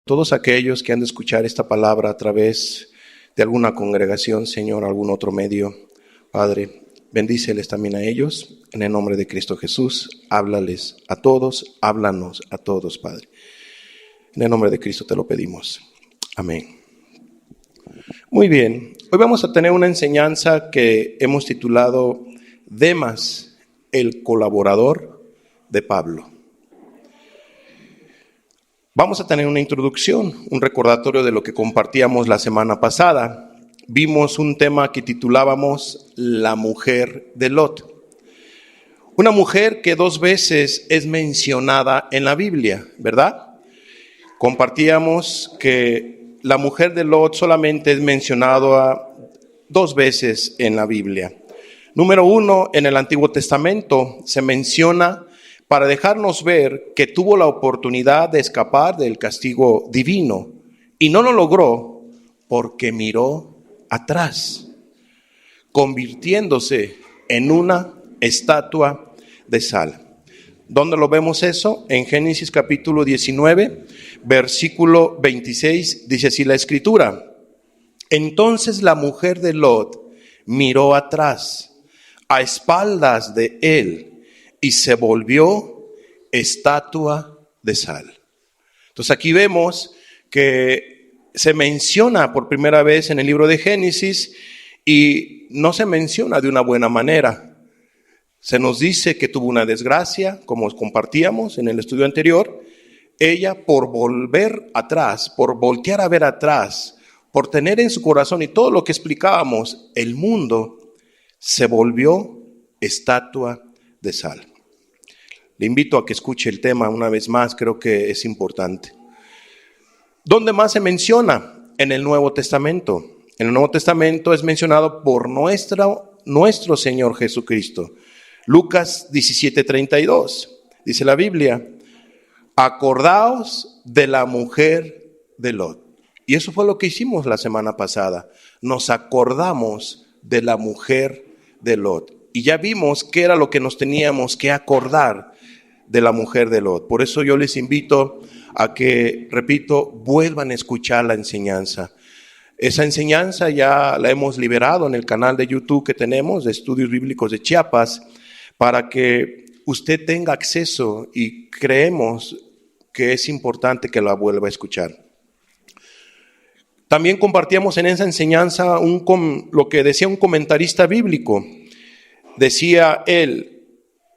todos aquellos que han de escuchar esta palabra a través de alguna congregación, Señor, algún otro medio, Padre, bendíceles también a ellos, en el nombre de Cristo Jesús, háblales a todos, háblanos a todos, Padre. En el nombre de Cristo te lo pedimos. Amén. Muy bien, hoy vamos a tener una enseñanza que hemos titulado Demas, el colaborador de Pablo. Vamos a tener una introducción, un recordatorio de lo que compartíamos la semana pasada. Vimos un tema que titulábamos La mujer de Lot. Una mujer que 2 veces es mencionada en la Biblia, ¿verdad? Compartíamos que la mujer de Lot solamente es mencionada 2 veces en la Biblia. Número 1, en el Antiguo Testamento se menciona para dejarnos ver que tuvo la oportunidad de escapar del castigo divino y no lo logró porque miró atrás, convirtiéndose en una estatua de sal. ¿Dónde lo vemos eso? En Génesis capítulo 19, versículo 26, dice así la escritura. Entonces la mujer de Lot miró atrás, a espaldas de él, y se volvió estatua de sal. Entonces aquí vemos que se menciona por primera vez en el libro de Génesis y no se menciona de una buena manera. Se nos dice que tuvo una desgracia, como compartíamos en el estudio anterior. Ella, por volver atrás, por voltear a ver atrás, por tener en su corazón y todo lo que explicábamos, el mundo, se volvió estatua de sal. Le invito a que escuche el tema una vez más, creo que es importante. ¿Dónde más se menciona? En el Nuevo Testamento. En el Nuevo Testamento es mencionado por nuestro Señor Jesucristo. Lucas 17:32, dice la Biblia, acordaos de la mujer de Lot. Y eso fue lo que hicimos la semana pasada. Nos acordamos de la mujer de Lot. Y ya vimos qué era lo que nos teníamos que acordar de la mujer de Lot. Por eso yo les invito a que, repito, vuelvan a escuchar la enseñanza. Esa enseñanza ya la hemos liberado en el canal de YouTube que tenemos de Estudios Bíblicos de Chiapas, para que usted tenga acceso y creemos que es importante que la vuelva a escuchar. También compartíamos en esa enseñanza lo que decía un comentarista bíblico. Decía él,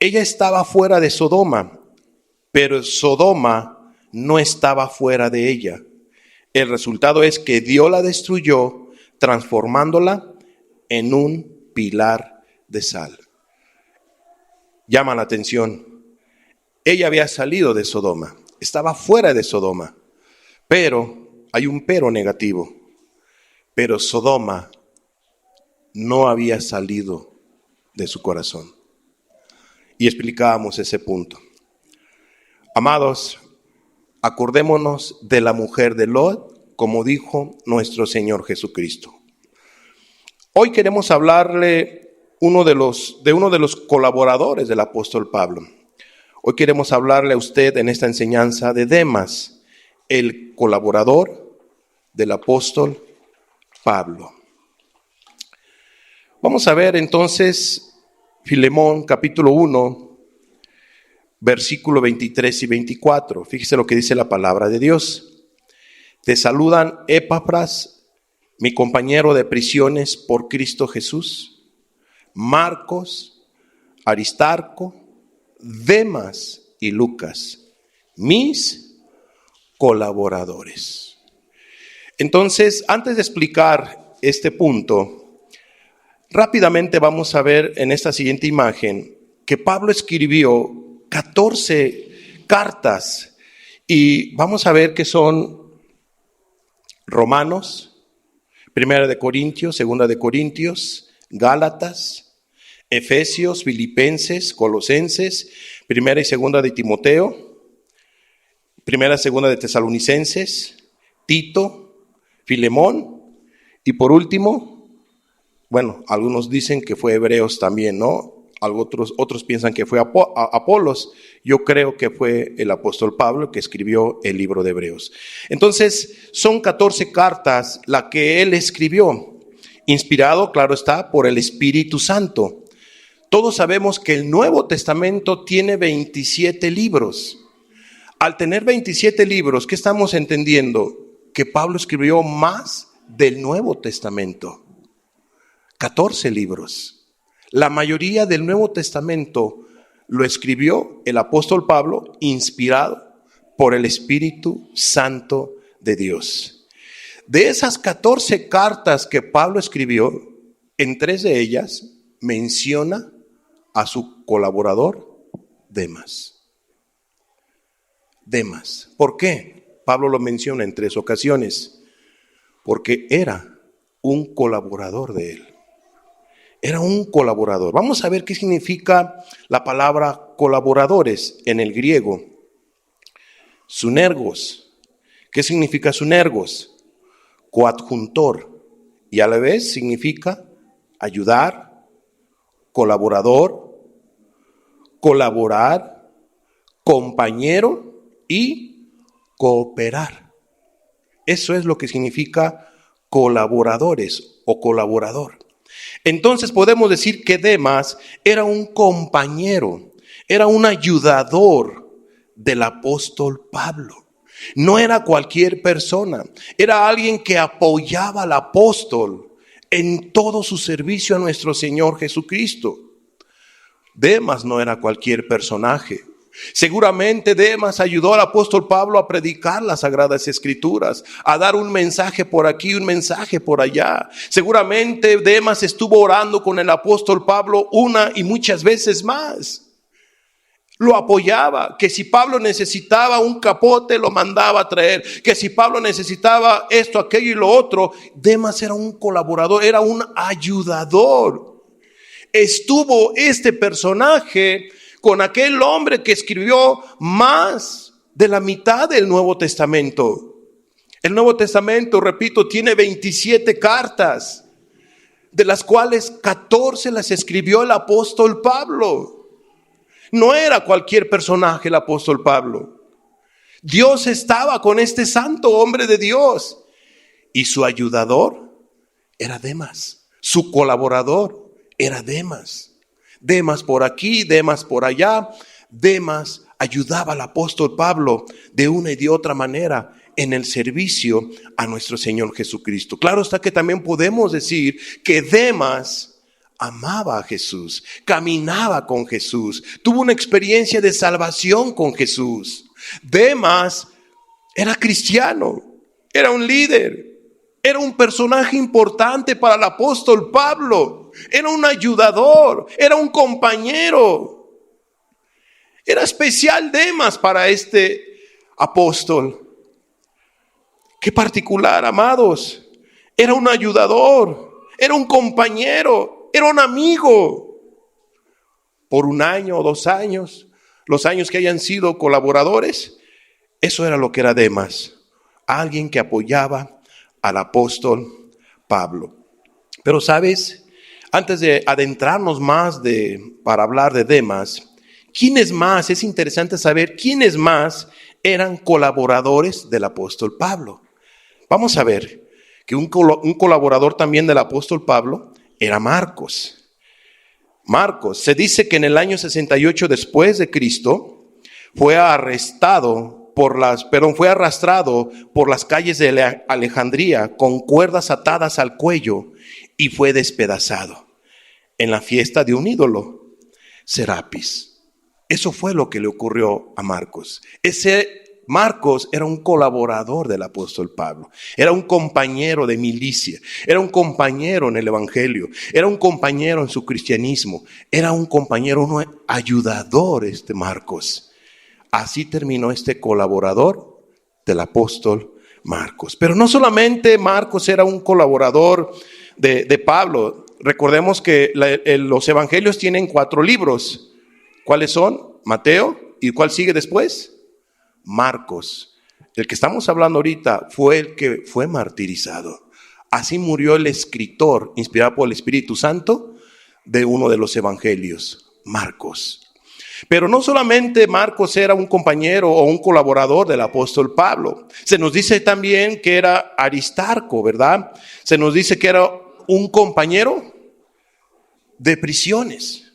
ella estaba fuera de Sodoma, pero Sodoma no estaba fuera de ella. El resultado es que Dios la destruyó, transformándola en un pilar de sal. Llama la atención. Ella había salido de Sodoma, estaba fuera de Sodoma, pero hay un pero negativo. Pero Sodoma no había salido de su corazón. Y explicábamos ese punto. Amados, acordémonos de la mujer de Lot, como dijo nuestro Señor Jesucristo. Hoy queremos hablarle uno de los colaboradores del apóstol Pablo. Hoy queremos hablarle a usted en esta enseñanza de Demas, el colaborador del apóstol Pablo. Vamos a ver entonces Filemón capítulo 1, versículo 23 y 24. Fíjese lo que dice la palabra de Dios. Te saludan Epafras, mi compañero de prisiones por Cristo Jesús, Marcos, Aristarco, Demas y Lucas, mis colaboradores. Entonces, antes de explicar este punto, rápidamente vamos a ver en esta siguiente imagen que Pablo escribió 14 cartas y vamos a ver que son Romanos, Primera de Corintios, Segunda de Corintios, Gálatas, Efesios, Filipenses, Colosenses, Primera y Segunda de Timoteo, Primera y Segunda de Tesalonicenses, Tito, Filemón y por último, bueno, algunos dicen que fue Hebreos también, ¿no? Otros piensan que fue Apolos. Yo creo que fue el apóstol Pablo que escribió el libro de Hebreos. Entonces, son 14 cartas las que él escribió, inspirado, claro está, por el Espíritu Santo. Todos sabemos que el Nuevo Testamento tiene 27 libros. Al tener 27 libros, ¿qué estamos entendiendo? Que Pablo escribió más del Nuevo Testamento. 14 libros. La mayoría del Nuevo Testamento lo escribió el apóstol Pablo, inspirado por el Espíritu Santo de Dios. De esas 14 cartas que Pablo escribió, en 3 de ellas menciona a su colaborador Demas. Demas. ¿Por qué? Pablo lo menciona en 3 ocasiones. Porque era un colaborador de él. Era un colaborador. Vamos a ver qué significa la palabra colaboradores en el griego. Sunergos. ¿Qué significa sunergos? Coadjuntor. Y a la vez significa ayudar, colaborador, colaborar, compañero y cooperar. Eso es lo que significa colaboradores o colaborador. Entonces podemos decir que Demas era un compañero, era un ayudador del apóstol Pablo. No era cualquier persona, era alguien que apoyaba al apóstol en todo su servicio a nuestro Señor Jesucristo. Demas no era cualquier personaje. Seguramente Demas ayudó al apóstol Pablo a predicar las Sagradas Escrituras, a dar un mensaje por aquí, un mensaje por allá. Seguramente Demas estuvo orando con el apóstol Pablo una y muchas veces más. Lo apoyaba, que si Pablo necesitaba un capote lo mandaba a traer, que si Pablo necesitaba esto, aquello y lo otro, Demas era un colaborador, era un ayudador. Estuvo este personaje con aquel hombre que escribió más de la mitad del Nuevo Testamento. El Nuevo Testamento, repito, tiene 27 cartas, de las cuales 14 las escribió el apóstol Pablo. No era cualquier personaje el apóstol Pablo. Dios estaba con este santo hombre de Dios. Y su ayudador era Demas. Su colaborador era Demas. Demas por aquí, Demas por allá. Demas ayudaba al apóstol Pablo de una y de otra manera en el servicio a nuestro Señor Jesucristo. Claro está que también podemos decir que Demas amaba a Jesús, caminaba con Jesús, tuvo una experiencia de salvación con Jesús. Demas era cristiano, era un líder, era un personaje importante para el apóstol Pablo, era un ayudador, era un compañero. Era especial Demas para este apóstol. Qué particular, amados. Era un ayudador, era un compañero, era un amigo. Por 1 año o 2 años, los años que hayan sido colaboradores, eso era lo que era Demas. Alguien que apoyaba al apóstol Pablo. Pero sabes, antes de adentrarnos más para hablar de Demas, ¿quiénes más? Es interesante saber quiénes más eran colaboradores del apóstol Pablo. Vamos a ver que un colaborador también del apóstol Pablo era Marcos. Marcos, se dice que en el año 68 después de Cristo fue arrastrado por las calles de Alejandría con cuerdas atadas al cuello y fue despedazado en la fiesta de un ídolo, Serapis. Eso fue lo que le ocurrió a Marcos. Marcos era un colaborador del apóstol Pablo, era un compañero de milicia, era un compañero en el evangelio, era un compañero en su cristianismo, era un compañero, un ayudador Marcos. Así terminó este colaborador del apóstol Marcos. Pero no solamente Marcos era un colaborador de Pablo. Recordemos que los evangelios tienen 4 libros. ¿Cuáles son? Mateo. ¿Y cuál sigue después? Marcos. El que estamos hablando ahorita fue el que fue martirizado. Así murió el escritor, inspirado por el Espíritu Santo, de uno de los evangelios. Marcos. Pero no solamente Marcos era un compañero o un colaborador del apóstol Pablo. Se nos dice también que era Aristarco, ¿verdad? Se nos dice que era un compañero de prisiones.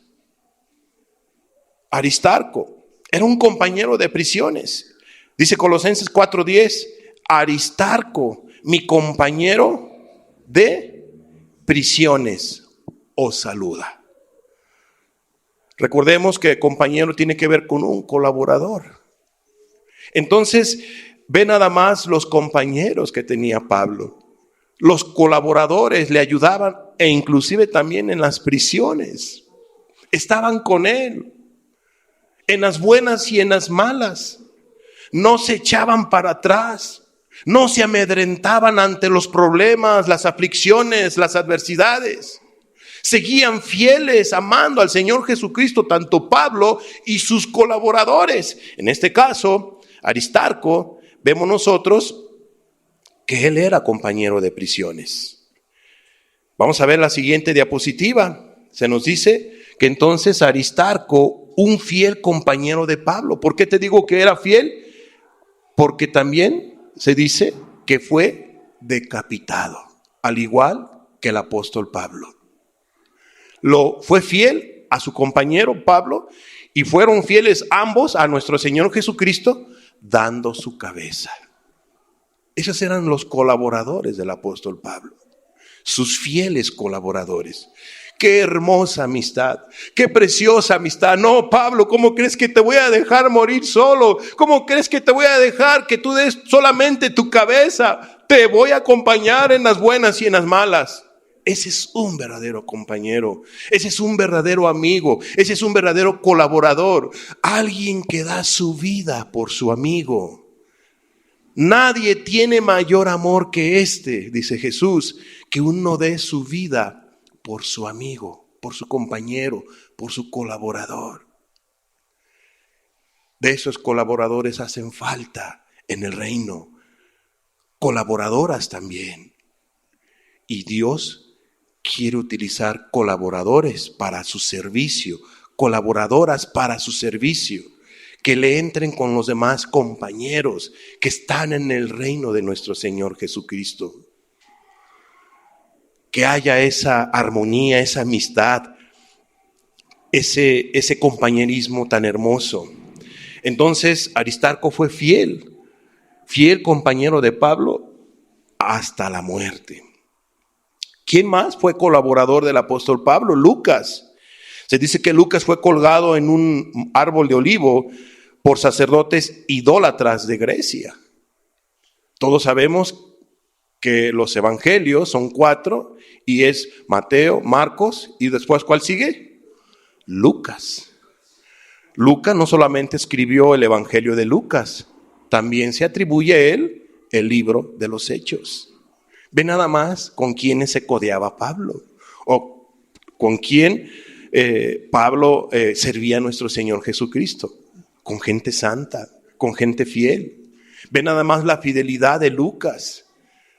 Aristarco era un compañero de prisiones. Dice Colosenses 4:10, Aristarco, mi compañero de prisiones, os saluda. Recordemos que compañero tiene que ver con un colaborador. Entonces, ve nada más los compañeros que tenía Pablo. Los colaboradores le ayudaban e inclusive también en las prisiones. Estaban con él, en las buenas y en las malas. No se echaban para atrás, no se amedrentaban ante los problemas, las aflicciones, las adversidades. Seguían fieles, amando al Señor Jesucristo, tanto Pablo y sus colaboradores. En este caso, Aristarco, vemos nosotros que él era compañero de prisiones. Vamos a ver la siguiente diapositiva. Se nos dice que entonces Aristarco, un fiel compañero de Pablo. ¿Por qué te digo que era fiel? Porque también se dice que fue decapitado, al igual que el apóstol Pablo. Fue fiel a su compañero Pablo y fueron fieles ambos a nuestro Señor Jesucristo, dando su cabeza. Esos eran los colaboradores del apóstol Pablo, sus fieles colaboradores. Qué hermosa amistad, qué preciosa amistad. No, Pablo, ¿cómo crees que te voy a dejar morir solo? ¿Cómo crees que te voy a dejar que tú des solamente tu cabeza? Te voy a acompañar en las buenas y en las malas. Ese es un verdadero compañero, ese es un verdadero amigo, ese es un verdadero colaborador, alguien que da su vida por su amigo. Nadie tiene mayor amor que este, dice Jesús, que uno dé su vida por su amigo, por su compañero, por su colaborador. De esos colaboradores hacen falta en el reino, colaboradoras también. Y Dios quiere utilizar colaboradores para su servicio, colaboradoras para su servicio, que le entren con los demás compañeros que están en el reino de nuestro Señor Jesucristo. Que haya esa armonía, esa amistad, ese compañerismo tan hermoso. Entonces Aristarco fue fiel compañero de Pablo hasta la muerte. ¿Quién más fue colaborador del apóstol Pablo? Lucas. Se dice que Lucas fue colgado en un árbol de olivo por sacerdotes idólatras de Grecia. Todos sabemos que los evangelios son 4 y es Mateo, Marcos y después ¿cuál sigue? Lucas. Lucas no solamente escribió el evangelio de Lucas, también se atribuye a él el libro de los Hechos. Ve nada más con quiénes se codeaba Pablo o con quién Pablo servía a nuestro Señor Jesucristo. Con gente santa, con gente fiel. Ve nada más la fidelidad de Lucas.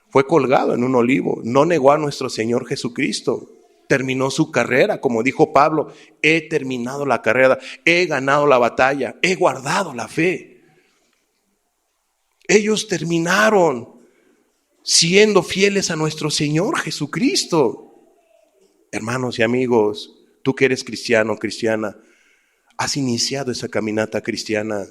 Fue colgado en un olivo, no negó a nuestro Señor Jesucristo. Terminó su carrera, como dijo Pablo, he terminado la carrera, he ganado la batalla, he guardado la fe. Ellos terminaron siendo fieles a nuestro Señor Jesucristo. Hermanos y amigos, tú que eres cristiano, cristiana, has iniciado esa caminata cristiana,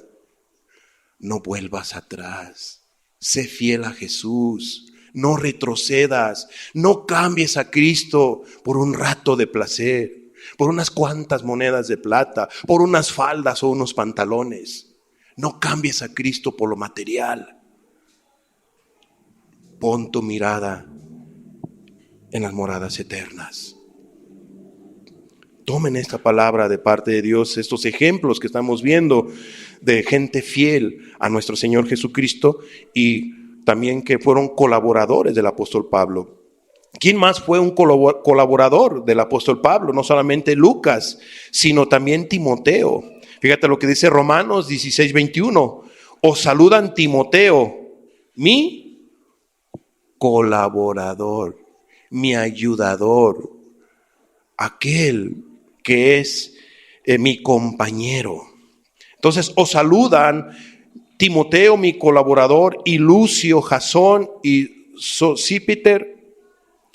no vuelvas atrás, sé fiel a Jesús, no retrocedas, no cambies a Cristo por un rato de placer, por unas cuantas monedas de plata, por unas faldas o unos pantalones. No cambies a Cristo por lo material. Pon tu mirada en las moradas eternas. Tomen esta palabra de parte de Dios, estos ejemplos que estamos viendo de gente fiel a nuestro Señor Jesucristo y también que fueron colaboradores del apóstol Pablo. ¿Quién más fue un colaborador del apóstol Pablo? No solamente Lucas, sino también Timoteo. Fíjate lo que dice Romanos 16:21. Os saludan Timoteo, mi colaborador, mi ayudador, aquel que es mi compañero. Entonces os saludan Timoteo, mi colaborador, y Lucio, Jasón y Sosípater,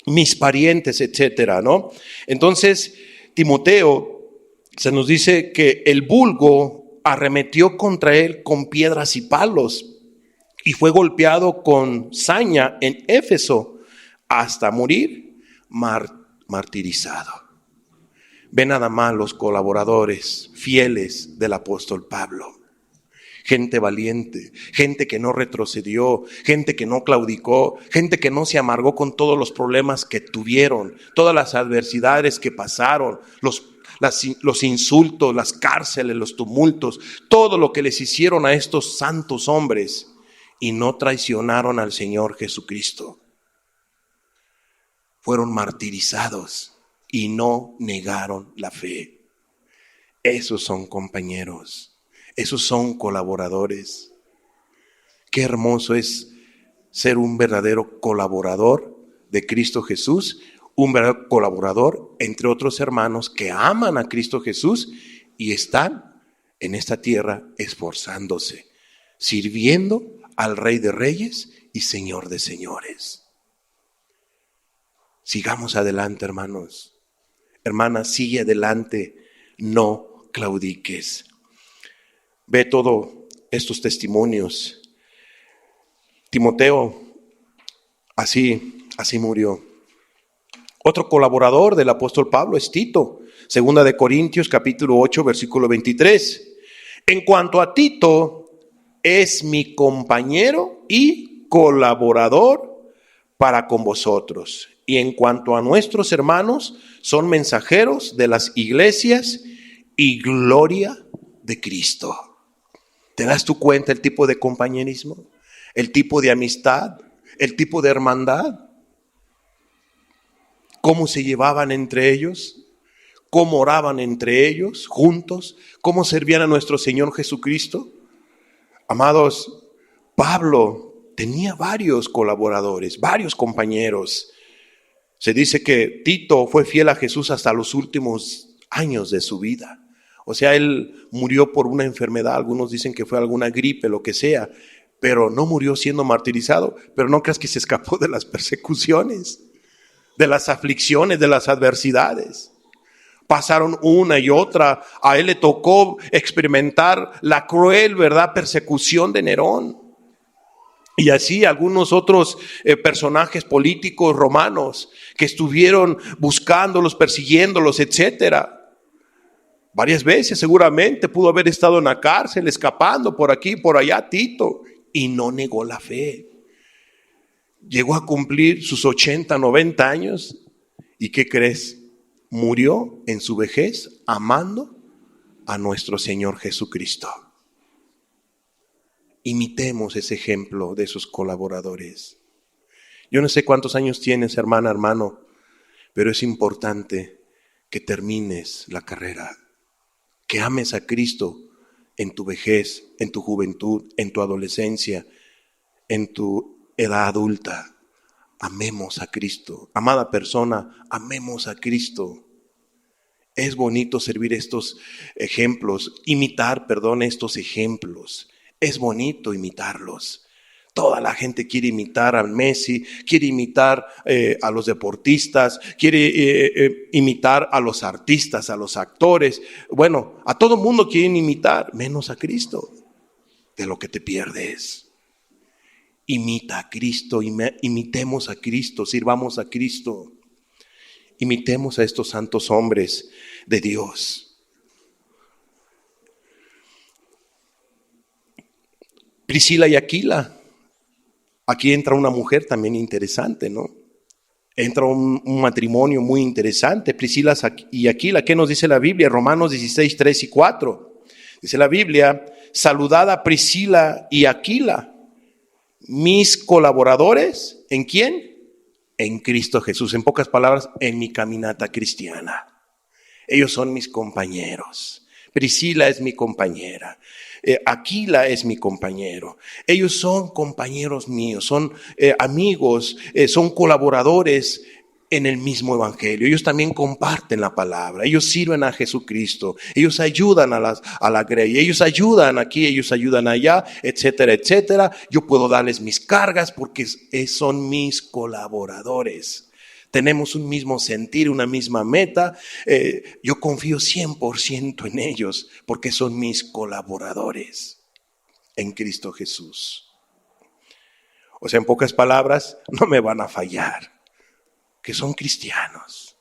mis parientes, etcétera, ¿no? Entonces, Timoteo, se nos dice que el vulgo arremetió contra él con piedras y palos y fue golpeado con saña en Éfeso hasta morir martirizado. Ve nada más los colaboradores fieles del apóstol Pablo. Gente valiente, gente que no retrocedió, gente que no claudicó, gente que no se amargó con todos los problemas que tuvieron, todas las adversidades que pasaron, los insultos, las cárceles, los tumultos, todo lo que les hicieron a estos santos hombres, y no traicionaron al Señor Jesucristo. Fueron martirizados y no negaron la fe. Esos son compañeros. Esos son colaboradores. Qué hermoso es ser un verdadero colaborador de Cristo Jesús, un verdadero colaborador entre otros hermanos que aman a Cristo Jesús y están en esta tierra esforzándose, sirviendo al Rey de Reyes y Señor de Señores. Sigamos adelante, hermanos. Hermanas, sigue adelante, no claudiques. Ve todos estos testimonios. Timoteo, así murió. Otro colaborador del apóstol Pablo es Tito. 2 Corintios capítulo 8, versículo 23. En cuanto a Tito, es mi compañero y colaborador para con vosotros. Y en cuanto a nuestros hermanos, son mensajeros de las iglesias y gloria de Cristo. ¿Te das tú cuenta el tipo de compañerismo? El tipo de amistad, el tipo de hermandad. ¿Cómo se llevaban entre ellos? ¿Cómo oraban entre ellos juntos? ¿Cómo servían a nuestro Señor Jesucristo? Amados, Pablo tenía varios colaboradores, varios compañeros. Se dice que Tito fue fiel a Jesús hasta los últimos años de su vida. O sea, él murió por una enfermedad, algunos dicen que fue alguna gripe, lo que sea, pero no murió siendo martirizado. Pero no creas que se escapó de las persecuciones, de las aflicciones, de las adversidades. Pasaron una y otra, a él le tocó experimentar la cruel, ¿verdad?, persecución de Nerón. Y así algunos otros personajes políticos romanos que estuvieron buscándolos, persiguiéndolos, etcétera. Varias veces seguramente pudo haber estado en la cárcel, escapando por aquí, por allá, Tito, y no negó la fe. Llegó a cumplir sus 80, 90 años, ¿y qué crees? Murió en su vejez amando a nuestro Señor Jesucristo. Imitemos ese ejemplo de esos colaboradores. Yo no sé cuántos años tienes, hermana, hermano, pero es importante que termines la carrera. Que ames a Cristo en tu vejez, en tu juventud, en tu adolescencia, en tu edad adulta. Amemos a Cristo. Amada persona, amemos a Cristo. Es bonito servir estos ejemplos, imitar estos ejemplos. Es bonito imitarlos. Toda la gente quiere imitar a Messi, quiere imitar a los deportistas, quiere imitar a los artistas, a los actores. Bueno, a todo mundo quieren imitar, menos a Cristo. De lo que te pierdes. Imita a Cristo, imitemos a Cristo, sirvamos a Cristo. Imitemos a estos santos hombres de Dios. Priscila y Aquila. Aquí entra una mujer también interesante, ¿no? Entra un matrimonio muy interesante, Priscila y Aquila. ¿Qué nos dice la Biblia? Romanos 16, 3 y 4. Dice la Biblia, saludad a Priscila y Aquila, mis colaboradores, ¿en quién? En Cristo Jesús. En pocas palabras, en mi caminata cristiana. Ellos son mis compañeros. Priscila es mi compañera. Aquila es mi compañero. Ellos son compañeros míos, son amigos, son colaboradores en el mismo evangelio. Ellos también comparten la palabra. Ellos sirven a Jesucristo. Ellos ayudan a la grey. Ellos ayudan aquí, ellos ayudan allá, etcétera, etcétera. Yo puedo darles mis cargas porque son mis colaboradores. Tenemos un mismo sentir, una misma meta. Yo confío 100% en ellos porque son mis colaboradores en Cristo Jesús. O sea, en pocas palabras, no me van a fallar. Que son cristianos,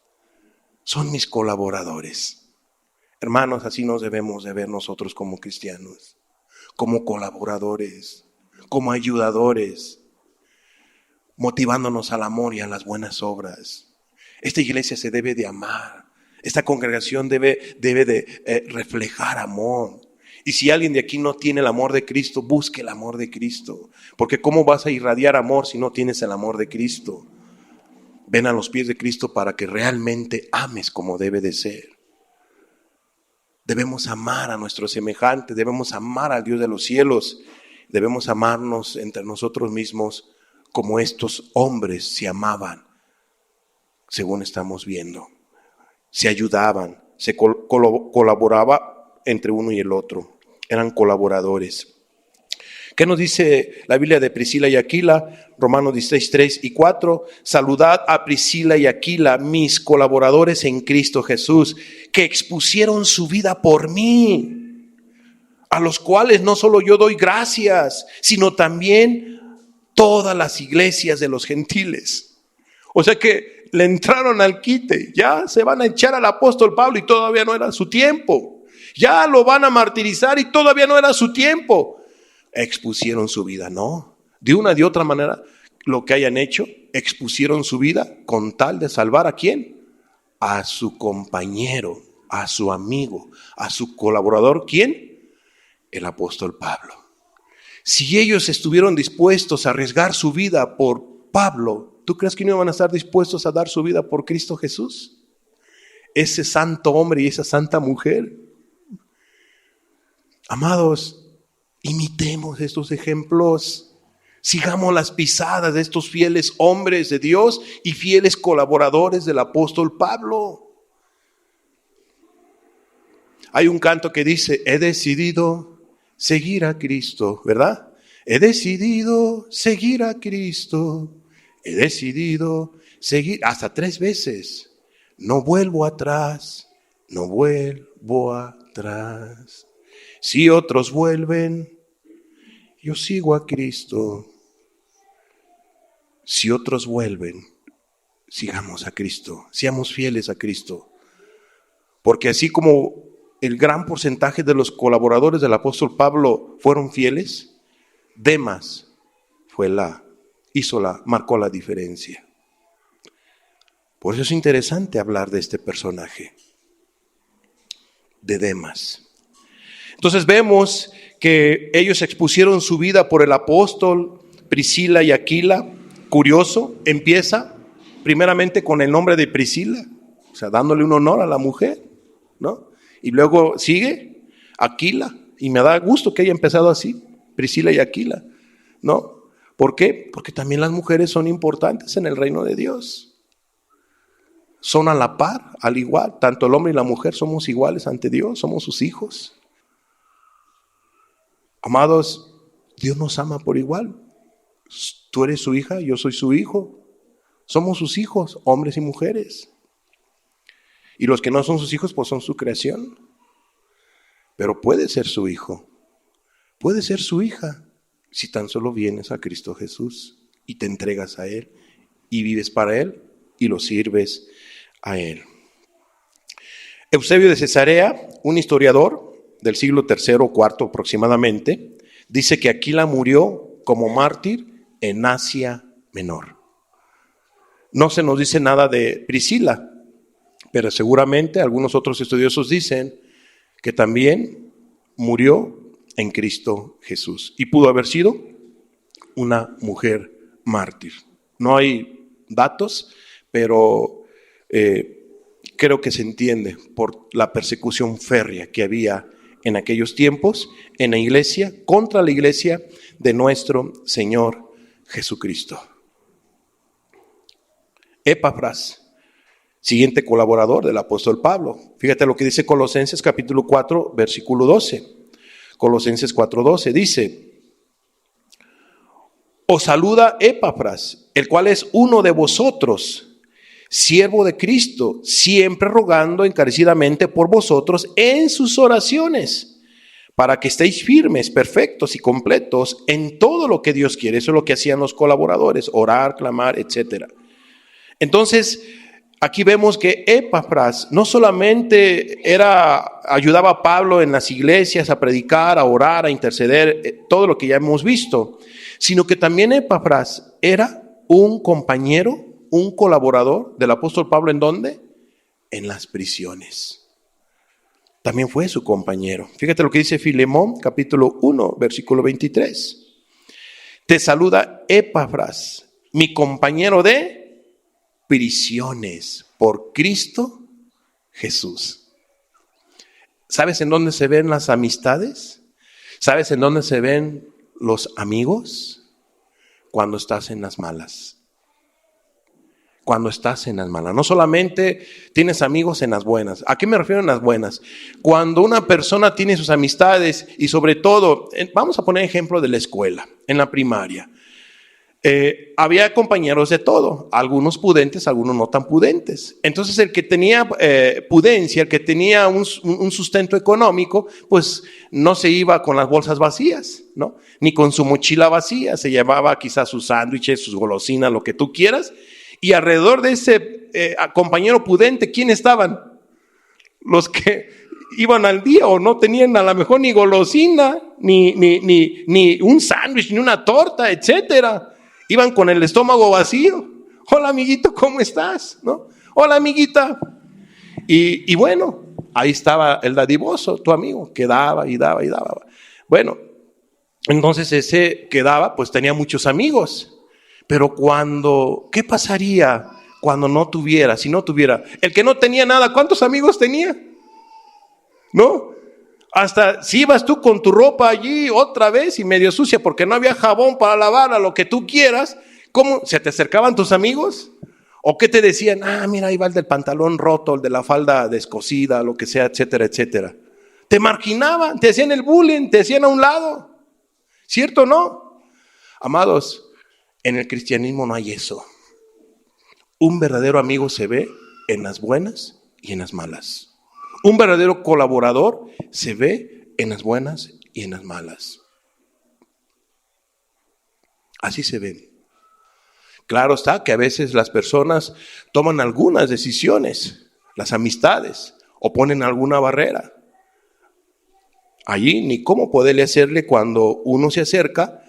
son mis colaboradores. Hermanos, así nos debemos de ver nosotros como cristianos, como colaboradores, como ayudadores, motivándonos al amor y a las buenas obras. Esta iglesia se debe de amar, esta congregación debe de reflejar amor. Y si alguien de aquí no tiene el amor de Cristo, busque el amor de Cristo, porque ¿cómo vas a irradiar amor si no tienes el amor de Cristo? Ven a los pies de Cristo para que realmente ames como debe de ser. Debemos amar a nuestros semejantes, debemos amar al Dios de los cielos, debemos amarnos entre nosotros mismos como estos hombres se amaban, según estamos viendo. Se ayudaban, se colaboraba entre uno y el otro, eran colaboradores. ¿Qué nos dice la Biblia de Priscila y Aquila? Romanos 16, 3 y 4. Saludad a Priscila y Aquila, mis colaboradores en Cristo Jesús, que expusieron su vida por mí, a los cuales no solo yo doy gracias, sino también todas las iglesias de los gentiles. O sea que le entraron al quite, ya se van a echar al apóstol Pablo y todavía no era su tiempo. Ya lo van a martirizar y todavía no era su tiempo. Expusieron su vida, no. De una de otra manera, lo que hayan hecho, expusieron su vida con tal de salvar ¿a quién? A su compañero, a su amigo, a su colaborador. ¿Quién? El apóstol Pablo. Si ellos estuvieron dispuestos a arriesgar su vida por Pablo, ¿tú crees que no van a estar dispuestos a dar su vida por Cristo Jesús? Ese santo hombre y esa santa mujer. Amados, imitemos estos ejemplos, sigamos las pisadas de estos fieles hombres de Dios y fieles colaboradores del apóstol Pablo. Hay un canto que dice, he decidido seguir a Cristo, ¿verdad? He decidido seguir a Cristo, he decidido seguir, hasta 3 veces. No vuelvo atrás, no vuelvo atrás. Si otros vuelven, yo sigo a Cristo. Si otros vuelven, sigamos a Cristo, seamos fieles a Cristo. Porque así como el gran porcentaje de los colaboradores del apóstol Pablo fueron fieles, Demas marcó la diferencia. Por eso es interesante hablar de este personaje, de Demas. Entonces vemos que ellos expusieron su vida por el apóstol, Priscila y Aquila. Curioso, empieza primeramente con el nombre de Priscila, o sea, dándole un honor a la mujer, ¿no? Y luego sigue Aquila, y me da gusto que haya empezado así, Priscila y Aquila, ¿no? ¿Por qué? Porque también las mujeres son importantes en el reino de Dios. Son a la par, al igual, tanto el hombre y la mujer somos iguales ante Dios, somos sus hijos. Amados, Dios nos ama por igual. Tú eres su hija, yo soy su hijo. Somos sus hijos, hombres y mujeres. Y los que no son sus hijos, pues son su creación. Pero puede ser su hijo, puede ser su hija, si tan solo vienes a Cristo Jesús y te entregas a Él y vives para Él y lo sirves a Él. Eusebio de Cesarea, un historiador del siglo III o IV aproximadamente, dice que Aquila murió como mártir en Asia Menor. No se nos dice nada de Priscila, pero seguramente algunos otros estudiosos dicen que también murió en Cristo Jesús y pudo haber sido una mujer mártir. No hay datos, pero creo que se entiende por la persecución férrea que había en aquellos tiempos en la iglesia, contra la iglesia de nuestro Señor Jesucristo. Epafras, siguiente colaborador del apóstol Pablo. Fíjate lo que dice Colosenses capítulo 4, versículo 12. Colosenses 4:12 dice: os saluda Epafras, el cual es uno de vosotros, siervo de Cristo, siempre rogando encarecidamente por vosotros en sus oraciones, para que estéis firmes, perfectos y completos en todo lo que Dios quiere. Eso es lo que hacían los colaboradores: orar, clamar, etc. Entonces, aquí vemos que Epafras no solamente ayudaba a Pablo en las iglesias a predicar, a orar, a interceder, todo lo que ya hemos visto, sino que también Epafras era un compañero, un colaborador del apóstol Pablo. ¿En dónde? En las prisiones. También fue su compañero. Fíjate lo que dice Filemón, capítulo 1, versículo 23. Te saluda Epafras, mi compañero de prisiones por Cristo Jesús. ¿Sabes en dónde se ven las amistades? ¿Sabes en dónde se ven los amigos? Cuando estás en las malas. Cuando estás en las malas. No solamente tienes amigos en las buenas. ¿A qué me refiero en las buenas? Cuando una persona tiene sus amistades y sobre todo, vamos a poner ejemplo de la escuela, en la primaria. Había compañeros de todo, algunos pudentes, algunos no tan pudentes. Entonces el que tenía pudencia, el que tenía un sustento económico, pues no se iba con las bolsas vacías, ¿no? Ni con su mochila vacía, se llevaba quizás sus sándwiches, sus golosinas, lo que tú quieras. Y alrededor de ese compañero pudente, ¿quién estaban? Los que iban al día o no tenían a lo mejor ni golosina, ni un sándwich, ni una torta, etcétera. Iban con el estómago vacío. Hola, amiguito, ¿cómo estás? ¿No? Hola, amiguita. Y bueno, ahí estaba el dadivoso, tu amigo, que daba y daba y daba. Bueno, entonces ese que daba, pues tenía muchos amigos. Pero ¿qué pasaría cuando no tuviera, si no tuviera? El que no tenía nada, ¿cuántos amigos tenía? ¿No? Hasta si ibas tú con tu ropa allí otra vez y medio sucia porque no había jabón para lavarla, lo que tú quieras, ¿cómo? ¿Se te acercaban tus amigos? ¿O qué te decían? Mira, ahí va el del pantalón roto, el de la falda descosida, lo que sea, etcétera, etcétera. Te marginaban, te hacían el bullying, te hacían a un lado. ¿Cierto o no? Amados, en el cristianismo no hay eso. Un verdadero amigo se ve en las buenas y en las malas. Un verdadero colaborador se ve en las buenas y en las malas. Así se ven. Claro está que a veces las personas toman algunas decisiones, las amistades, o ponen alguna barrera. Allí ni cómo poderle hacerle cuando uno se acerca.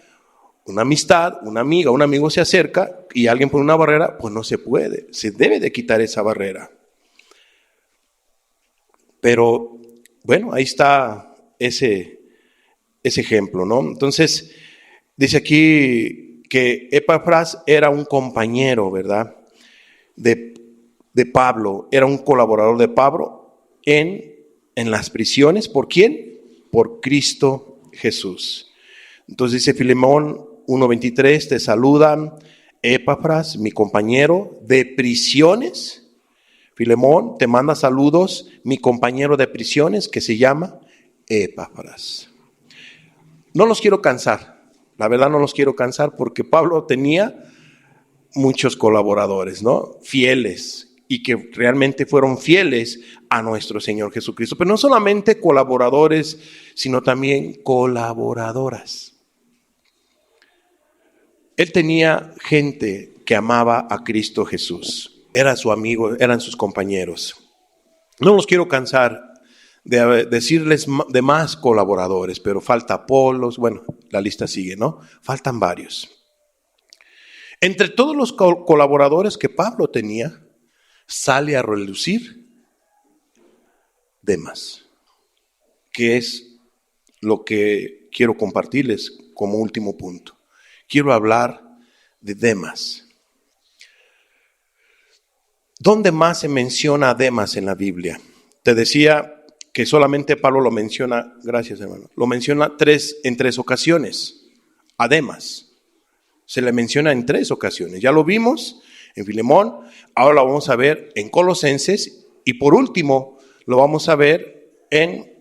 Una amistad, una amiga, un amigo se acerca y alguien pone una barrera, pues no se puede. Se debe de quitar esa barrera. Pero bueno, ahí está ese ejemplo, ¿no? Entonces, dice aquí que Epafras era un compañero, ¿verdad? De Pablo, era un colaborador de Pablo en las prisiones. ¿Por quién? Por Cristo Jesús. Entonces dice Filemón 1:23, te saludan Epafras, mi compañero de prisiones. Filemón te manda saludos, mi compañero de prisiones, que se llama Epafras. No los quiero cansar, la verdad no los quiero cansar, porque Pablo tenía muchos colaboradores, ¿no? Fieles, y que realmente fueron fieles a nuestro Señor Jesucristo. Pero no solamente colaboradores, sino también colaboradoras. Él tenía gente que amaba a Cristo Jesús. Era su amigo, eran sus compañeros. No los quiero cansar de decirles de más colaboradores, pero falta Apolos, bueno, la lista sigue, ¿no? Faltan varios. Entre todos los colaboradores que Pablo tenía, sale a relucir Demas, que es lo que quiero compartirles como último punto. Quiero hablar de Demas. ¿Dónde más se menciona a Demas en la Biblia? Te decía que solamente Pablo lo menciona, gracias hermano, lo menciona en tres ocasiones. A Demas se le menciona en 3 ocasiones. Ya lo vimos en Filemón, ahora lo vamos a ver en Colosenses y por último lo vamos a ver en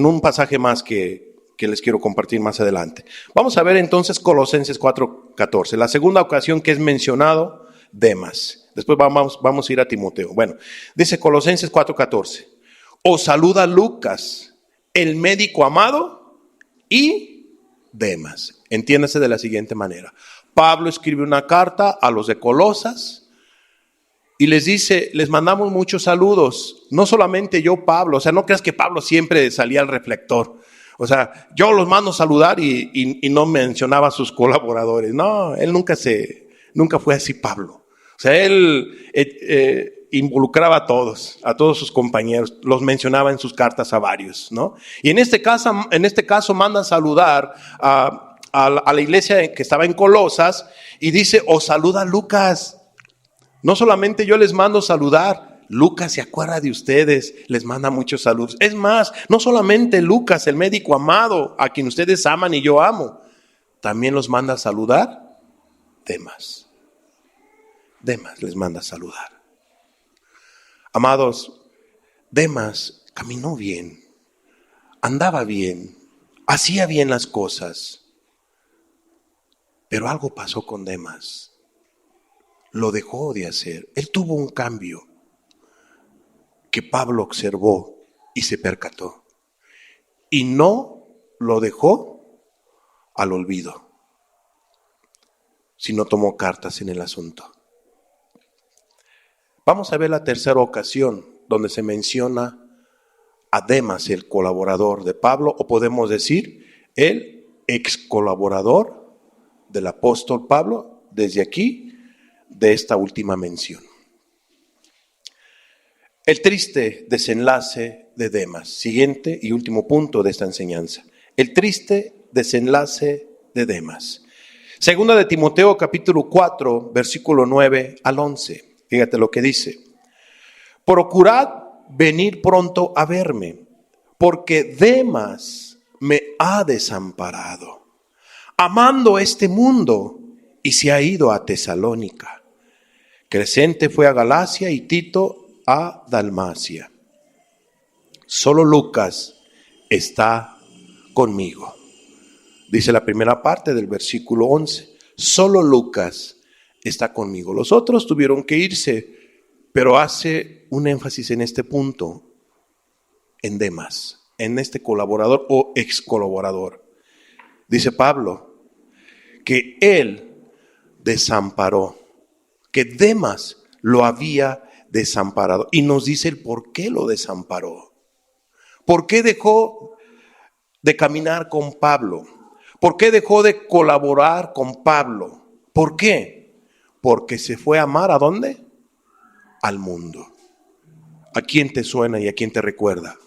un pasaje más que les quiero compartir más adelante. Vamos a ver entonces Colosenses 4:14, la segunda ocasión que es mencionado Demas. Después vamos a ir a Timoteo. Bueno, dice Colosenses 4:14, os saluda Lucas, el médico amado, y Demas. Entiéndase de la siguiente manera. Pablo escribe una carta a los de Colosas y les dice, les mandamos muchos saludos. No solamente yo, Pablo, o sea, no creas que Pablo siempre salía al reflector. O sea, yo los mando a saludar y no mencionaba a sus colaboradores. No, él nunca fue así, Pablo. O sea, él involucraba a todos sus compañeros, los mencionaba en sus cartas a varios, ¿no? Y en este caso manda a saludar a la iglesia que estaba en Colosas y dice, os saluda Lucas. No solamente yo les mando saludar, Lucas se acuerda de ustedes, les manda muchos saludos. Es más, no solamente Lucas, el médico amado, a quien ustedes aman y yo amo, también los manda a saludar Demas. Demas les manda a saludar. Amados, Demas caminó bien, andaba bien, hacía bien las cosas, pero algo pasó con Demas. Lo dejó de hacer. Él tuvo un cambio que Pablo observó y se percató. Y no lo dejó al olvido, sino tomó cartas en el asunto. Vamos a ver la tercera ocasión donde se menciona a Demas, el colaborador de Pablo, o podemos decir, el ex colaborador del apóstol Pablo, desde aquí, de esta última mención. El triste desenlace de Demas. Siguiente y último punto de esta enseñanza. El triste desenlace de Demas. Segunda de Timoteo capítulo 4, versículo 9 al 11. Fíjate lo que dice. Procurad venir pronto a verme, porque Demas me ha desamparado, amando este mundo, y se ha ido a Tesalónica. Crescente fue a Galacia y Tito a Dalmacia. Solo Lucas está conmigo. Dice la primera parte del versículo 11. Solo Lucas está conmigo. Los otros tuvieron que irse, pero hace un énfasis en este punto, en Demas, en este colaborador o ex colaborador. Dice Pablo que él desamparó, que Demas lo había desamparado. Y nos dice el por qué lo desamparó. ¿Por qué dejó de caminar con Pablo? ¿Por qué dejó de colaborar con Pablo? ¿Por qué? Porque se fue a amar ¿a dónde? Al mundo. ¿A quién te suena y a quién te recuerda?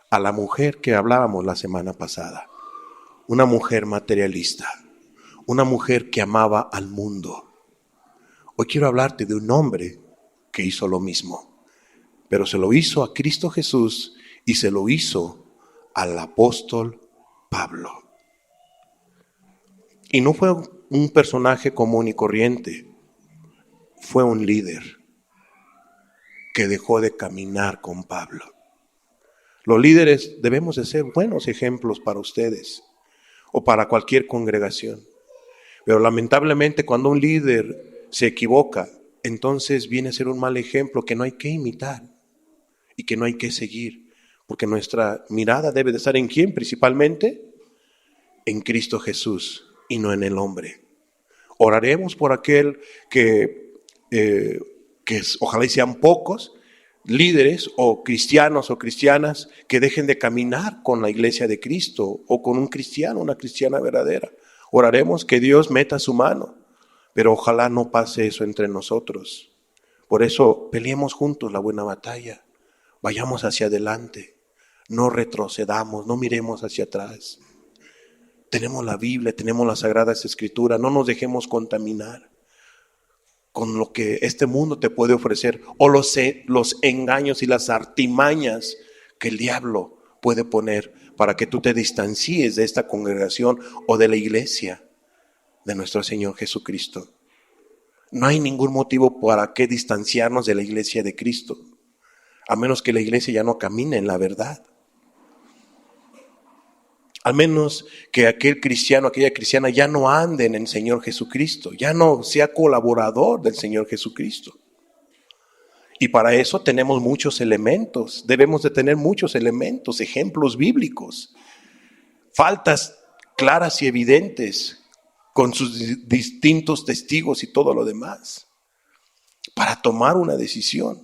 A la mujer que hablábamos la semana pasada. Una mujer materialista. Una mujer que amaba al mundo. Hoy quiero hablarte de un hombre que hizo lo mismo, pero se lo hizo a Cristo Jesús y se lo hizo al apóstol Pablo. Y no fue un personaje común y corriente, fue un líder que dejó de caminar con Pablo. Los líderes debemos de ser buenos ejemplos para ustedes o para cualquier congregación, pero lamentablemente cuando un líder se equivoca, entonces viene a ser un mal ejemplo que no hay que imitar y que no hay que seguir, porque nuestra mirada debe de estar ¿en quién? Principalmente en Cristo Jesús y no en el hombre. Oraremos por aquel que ojalá y sean pocos líderes o cristianos o cristianas que dejen de caminar con la iglesia de Cristo o con un cristiano, una cristiana verdadera. Oraremos que Dios meta su mano. Pero ojalá no pase eso entre nosotros. Por eso peleemos juntos la buena batalla. Vayamos hacia adelante. No retrocedamos, no miremos hacia atrás. Tenemos la Biblia, tenemos las Sagradas Escrituras. No nos dejemos contaminar con lo que este mundo te puede ofrecer o los engaños y las artimañas que el diablo puede poner para que tú te distancies de esta congregación o de la iglesia de nuestro Señor Jesucristo. No hay ningún motivo para qué distanciarnos de la iglesia de Cristo, a menos que la iglesia ya no camine en la verdad. Al menos que aquel cristiano, aquella cristiana ya no anden en el Señor Jesucristo, ya no sea colaborador del Señor Jesucristo. Y para eso tenemos muchos elementos, debemos de tener muchos elementos, ejemplos bíblicos, faltas claras y evidentes con sus distintos testigos y todo lo demás, para tomar una decisión.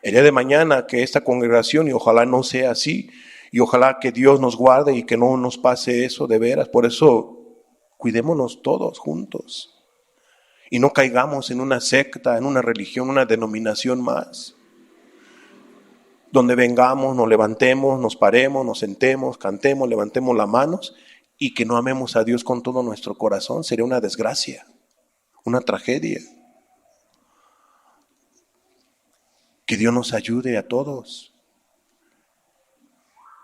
El día de mañana que esta congregación, y ojalá no sea así, y ojalá que Dios nos guarde y que no nos pase eso de veras, por eso cuidémonos todos juntos. Y no caigamos en una secta, en una religión, una denominación más. Donde vengamos, nos levantemos, nos paremos, nos sentemos, cantemos, levantemos las manos y que no amemos a Dios con todo nuestro corazón. Sería una desgracia, una tragedia. Que Dios nos ayude a todos.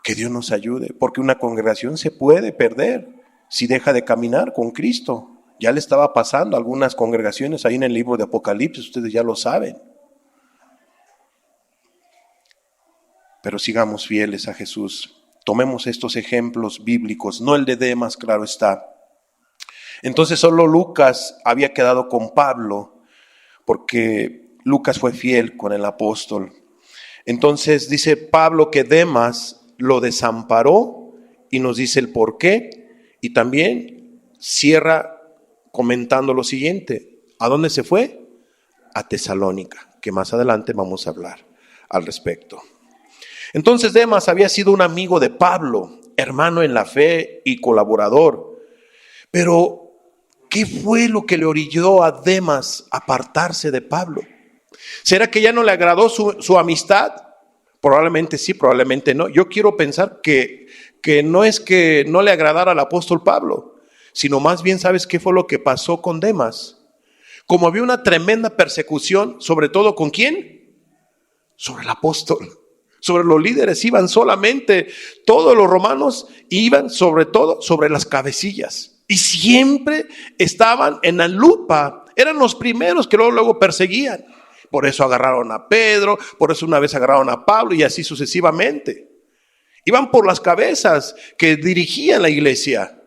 Que Dios nos ayude, porque una congregación se puede perder si deja de caminar con Cristo. Ya le estaba pasando a algunas congregaciones ahí en el libro de Apocalipsis, ustedes ya lo saben. Pero sigamos fieles a Jesús. Tomemos estos ejemplos bíblicos, no el de Demas, claro está. Entonces solo Lucas había quedado con Pablo, porque Lucas fue fiel con el apóstol. Entonces dice Pablo que Demas lo desamparó y nos dice el por qué. Y también cierra comentando lo siguiente. ¿A dónde se fue? A Tesalónica, que más adelante vamos a hablar al respecto. Entonces Demas había sido un amigo de Pablo, hermano en la fe y colaborador. Pero, ¿qué fue lo que le orilló a Demas a apartarse de Pablo? ¿Será que ya no le agradó su amistad? Probablemente sí, probablemente no. Yo quiero pensar que no es que no le agradara al apóstol Pablo, sino más bien, ¿sabes qué fue lo que pasó con Demas? Como había una tremenda persecución, sobre todo ¿con quién? Sobre el apóstol, sobre los líderes. Iban solamente, todos los romanos iban sobre todo sobre las cabecillas. Y siempre estaban en la lupa, eran los primeros que luego perseguían. Por eso agarraron a Pedro, por eso una vez agarraron a Pablo y así sucesivamente. Iban por las cabezas que dirigían la iglesia.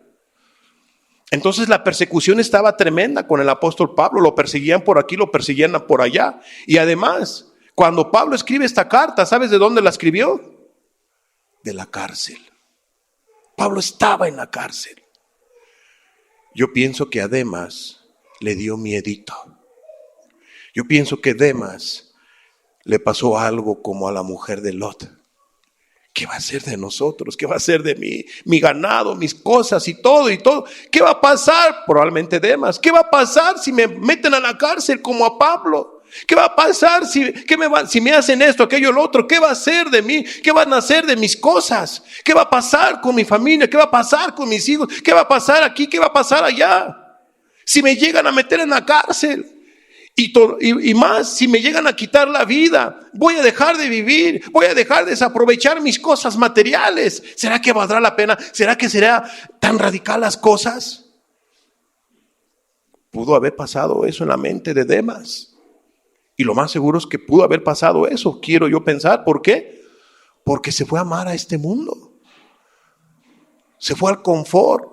Entonces la persecución estaba tremenda con el apóstol Pablo, lo perseguían por aquí, lo perseguían por allá. Y además, cuando Pablo escribe esta carta, ¿sabes de dónde la escribió? De la cárcel. Pablo estaba en la cárcel. Yo pienso que a Demas le dio miedito. Yo pienso que Demas le pasó algo como a la mujer de Lot. ¿Qué va a hacer de nosotros? ¿Qué va a hacer de mí? Mi ganado, mis cosas y todo y todo. ¿Qué va a pasar? Probablemente Demas. ¿Qué va a pasar si me meten a la cárcel como a Pablo? ¿Qué va a pasar si me hacen esto, aquello, lo otro? ¿Qué va a hacer de mí? ¿Qué van a hacer de mis cosas? ¿Qué va a pasar con mi familia? ¿Qué va a pasar con mis hijos? ¿Qué va a pasar aquí? ¿Qué va a pasar allá? Si me llegan a meter en la cárcel. Y más, si me llegan a quitar la vida, voy a dejar de vivir, voy a dejar de desaprovechar mis cosas materiales. ¿Será que valdrá la pena? ¿Será que será tan radical las cosas? Pudo haber pasado eso en la mente de Demas. Y lo más seguro es que pudo haber pasado eso, quiero yo pensar. ¿Por qué? Porque se fue a amar a este mundo. Se fue al confort.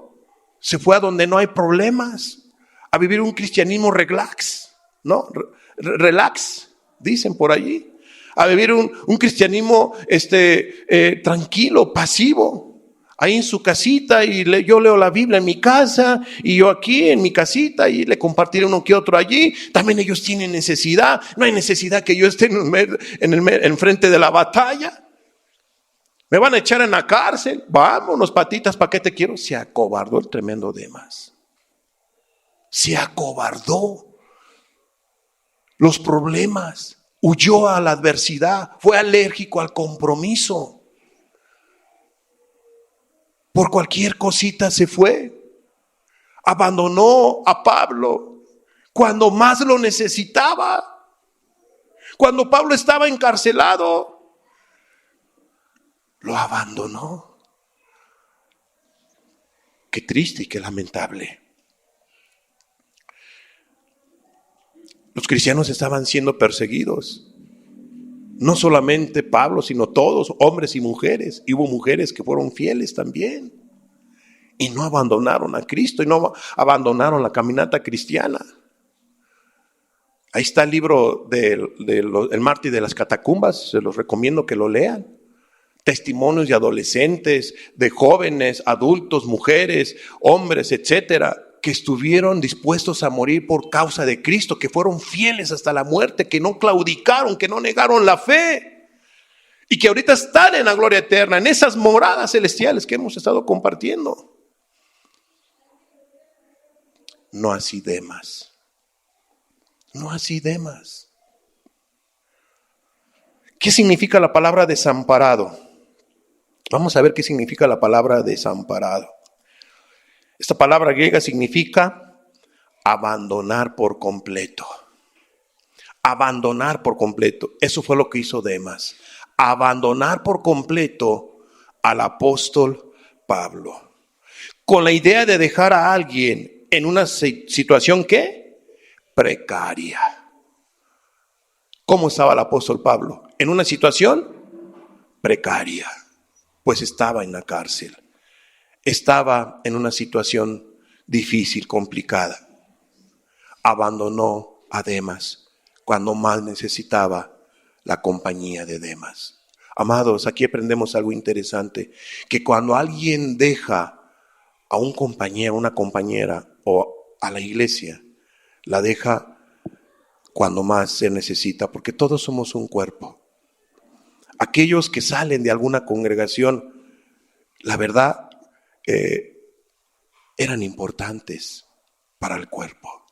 Se fue a donde no hay problemas. A vivir un cristianismo relax. ¿No? Relax, dicen por allí. A vivir un cristianismo tranquilo, pasivo. Ahí en su casita y yo leo la Biblia en mi casa y yo aquí en mi casita y le compartiré uno que otro allí. También ellos tienen necesidad. No hay necesidad que yo esté en frente de la batalla. Me van a echar en la cárcel. Vámonos, patitas, ¿para qué te quiero? Se acobardó el tremendo Demas. Se acobardó. Los problemas, huyó a la adversidad, fue alérgico al compromiso. Por cualquier cosita se fue. Abandonó a Pablo cuando más lo necesitaba. Cuando Pablo estaba encarcelado, lo abandonó. Qué triste y qué lamentable. Los cristianos estaban siendo perseguidos. No solamente Pablo, sino todos, hombres y mujeres. Y hubo mujeres que fueron fieles también. Y no abandonaron a Cristo y no abandonaron la caminata cristiana. Ahí está el libro El mártir de las catacumbas, se los recomiendo que lo lean. Testimonios de adolescentes, de jóvenes, adultos, mujeres, hombres, etcétera, que estuvieron dispuestos a morir por causa de Cristo, que fueron fieles hasta la muerte, que no claudicaron, que no negaron la fe y que ahorita están en la gloria eterna, en esas moradas celestiales que hemos estado compartiendo. No así Demas. No así Demas. ¿Qué significa la palabra desamparado? Vamos a ver qué significa la palabra desamparado. Esta palabra griega significa abandonar por completo. Abandonar por completo. Eso fue lo que hizo Demas. Abandonar por completo al apóstol Pablo. Con la idea de dejar a alguien en una situación ¿qué? Precaria. ¿Cómo estaba el apóstol Pablo? En una situación precaria, pues estaba en la cárcel. Estaba en una situación difícil, complicada. Abandonó a Demas cuando más necesitaba la compañía de Demas. Amados, aquí aprendemos algo interesante, que cuando alguien deja a un compañero, una compañera o a la iglesia, la deja cuando más se necesita, porque todos somos un cuerpo. Aquellos que salen de alguna congregación, la verdad, eran importantes para el cuerpo,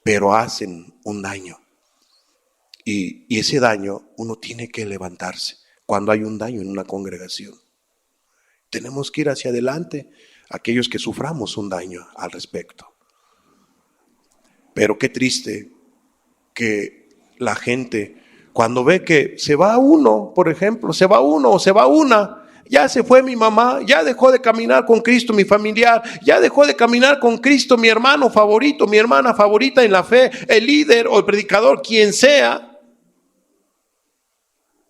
pero hacen un daño. Y ese daño uno tiene que levantarse cuando hay un daño en una congregación. Tenemos que ir hacia adelante, aquellos que suframos un daño al respecto. Pero qué triste que la gente, cuando ve que se va uno, por ejemplo, se va uno o se va una, ya se fue mi mamá, ya dejó de caminar con Cristo mi familiar, ya dejó de caminar con Cristo mi hermano favorito, mi hermana favorita en la fe, el líder o el predicador, quien sea.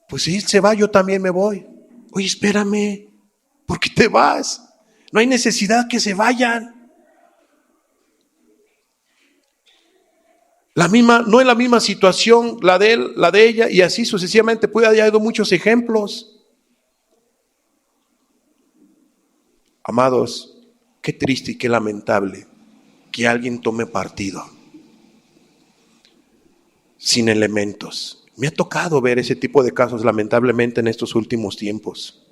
Pues si él se va, yo también me voy. Oye, espérame, ¿por qué te vas? No hay necesidad que se vayan. No es la misma situación la de él, la de ella, y así sucesivamente. Puede haber dado muchos ejemplos. Amados, qué triste y qué lamentable que alguien tome partido sin elementos. Me ha tocado ver ese tipo de casos, lamentablemente, en estos últimos tiempos.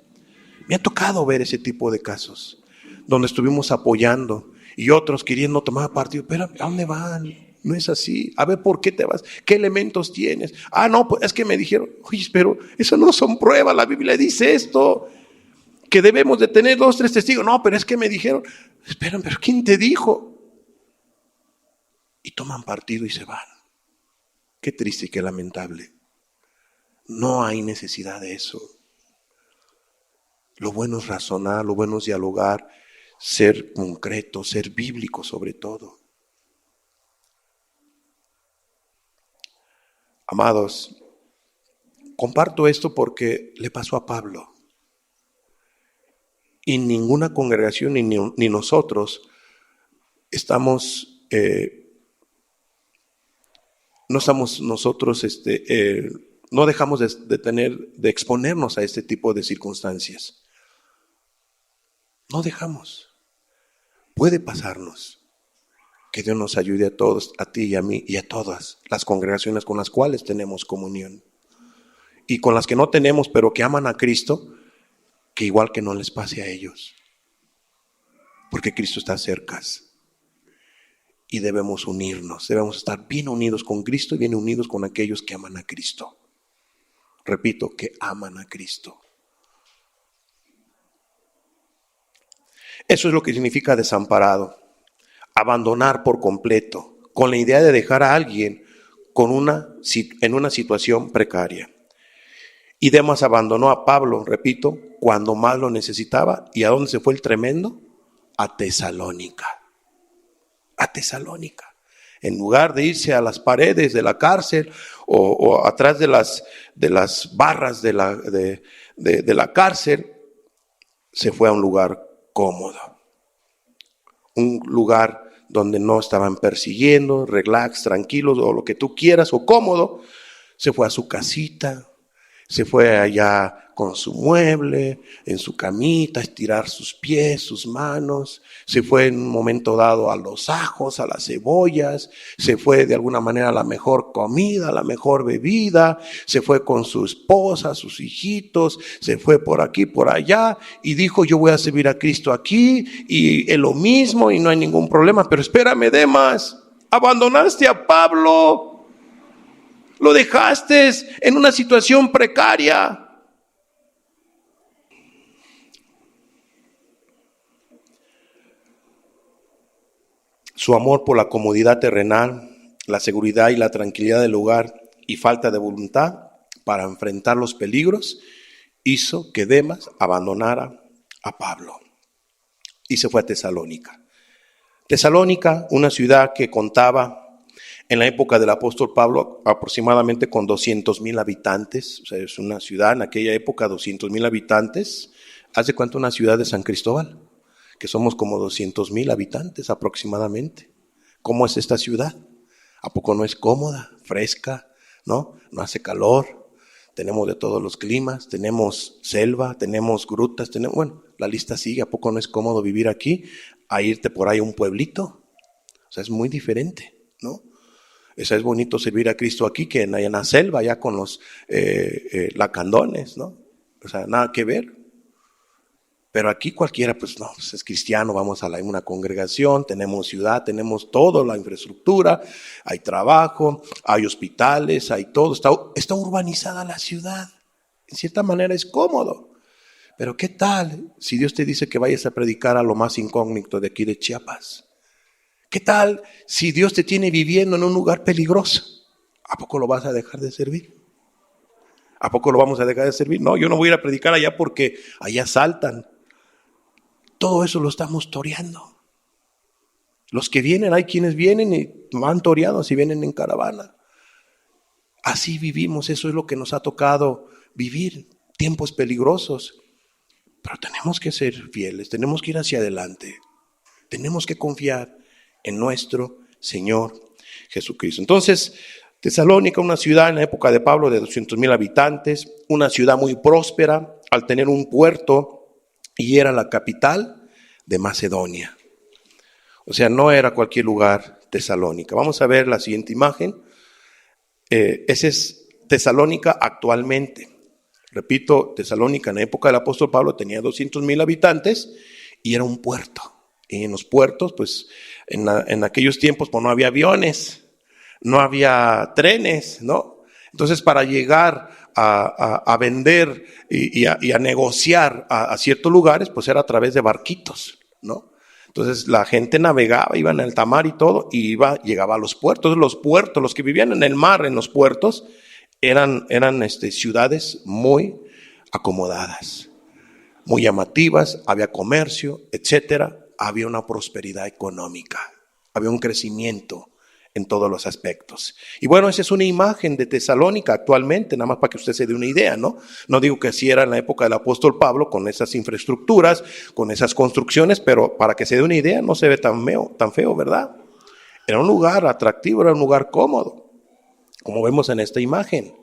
Me ha tocado ver ese tipo de casos, donde estuvimos apoyando y otros queriendo tomar partido. Pero ¿a dónde van? No es así. A ver, ¿por qué te vas? ¿Qué elementos tienes? Ah, no, pues es que me dijeron. Oye, pero eso no son pruebas. La Biblia dice esto, que debemos de tener 2, 3 testigos. No, pero es que me dijeron. Esperan, pero ¿quién te dijo? Y toman partido y se van. Qué triste y qué lamentable. No hay necesidad de eso. Lo bueno es razonar, lo bueno es dialogar, ser concreto, ser bíblico sobre todo. Amados, comparto esto porque le pasó a Pablo. Y ninguna congregación ni nosotros estamos, no estamos nosotros, no dejamos de exponernos a este tipo de circunstancias. No dejamos. Puede pasarnos. Que Dios nos ayude a todos, a ti y a mí y a todas las congregaciones con las cuales tenemos comunión. Y con las que no tenemos, pero que aman a Cristo, que igual que no les pase a ellos. Porque Cristo está cerca. Y debemos unirnos, debemos estar bien unidos con Cristo y bien unidos con aquellos que aman a Cristo. Repito, que aman a Cristo. Eso es lo que significa desamparado. Abandonar por completo, con la idea de dejar a alguien en una situación precaria. Y Demas abandonó a Pablo, repito, cuando más lo necesitaba. ¿Y a dónde se fue el tremendo? A Tesalónica. A Tesalónica. En lugar de irse a las paredes de la cárcel o atrás de las barras de la cárcel, se fue a un lugar cómodo. Un lugar donde no estaban persiguiendo, relax, tranquilos, o lo que tú quieras, o cómodo. Se fue a su casita, se fue allá con su mueble, en su camita, a estirar sus pies, sus manos. Se fue en un momento dado a los ajos, a las cebollas. Se fue de alguna manera a la mejor comida, a la mejor bebida. Se fue con su esposa, sus hijitos. Se fue por aquí, por allá. Y dijo, yo voy a servir a Cristo aquí. Y es lo mismo y no hay ningún problema. Pero espérame, Demas, abandonaste a Pablo. Lo dejaste en una situación precaria. Su amor por la comodidad terrenal, la seguridad y la tranquilidad del lugar y falta de voluntad para enfrentar los peligros hizo que Demas abandonara a Pablo y se fue a Tesalónica. Tesalónica, una ciudad que contaba en la época del apóstol Pablo aproximadamente con 200,000 habitantes. O sea, es una ciudad en aquella época, 200,000 habitantes. ¿Hace cuánto una ciudad de San Cristóbal? Que somos como 200,000 habitantes aproximadamente. ¿Cómo es esta ciudad? ¿A poco no es cómoda, fresca, no? No hace calor. Tenemos de todos los climas, tenemos selva, tenemos grutas, bueno, la lista sigue. ¿A poco no es cómodo vivir aquí? A irte por ahí a un pueblito. O sea, es muy diferente, ¿no? Eso es bonito servir a Cristo aquí que en la selva, allá con los lacandones, ¿no? O sea, nada que ver. Pero aquí cualquiera, pues no, pues es cristiano, vamos a una congregación, tenemos ciudad, tenemos todo, la infraestructura, hay trabajo, hay hospitales, hay todo, está urbanizada la ciudad. En cierta manera es cómodo. Pero ¿qué tal si Dios te dice que vayas a predicar a lo más incógnito de aquí de Chiapas? ¿Qué tal si Dios te tiene viviendo en un lugar peligroso? ¿A poco lo vas a dejar de servir? ¿A poco lo vamos a dejar de servir? No, yo no voy a ir a predicar allá porque allá asaltan. Todo eso lo estamos toreando. Los que vienen, hay quienes vienen y van toreados y vienen en caravana. Así vivimos, eso es lo que nos ha tocado vivir, tiempos peligrosos. Pero tenemos que ser fieles, tenemos que ir hacia adelante. Tenemos que confiar en nuestro Señor Jesucristo. Entonces, Tesalónica, una ciudad en la época de Pablo de 200,000 habitantes, una ciudad muy próspera al tener un puerto y era la capital de Macedonia. O sea, no era cualquier lugar Tesalónica. Vamos a ver la siguiente imagen. Ese es Tesalónica actualmente. Repito, Tesalónica en la época del apóstol Pablo tenía 200,000 habitantes y era un puerto. Y en los puertos, pues en aquellos tiempos pues no había aviones, no había trenes, ¿no? Entonces para llegar a vender y a negociar a ciertos lugares, pues era a través de barquitos, ¿no? Entonces la gente navegaba, iba en alta mar y todo, y llegaba a los puertos. Los puertos, los que vivían en el mar, en los puertos, eran ciudades muy acomodadas, muy llamativas, había comercio, etcétera. Había una prosperidad económica, había un crecimiento en todos los aspectos. Y bueno, esa es una imagen de Tesalónica actualmente, nada más para que usted se dé una idea, ¿no? No digo que así era en la época del apóstol Pablo, con esas infraestructuras, con esas construcciones, pero para que se dé una idea, no se ve tan feo, ¿verdad? Era un lugar atractivo, era un lugar cómodo, como vemos en esta imagen,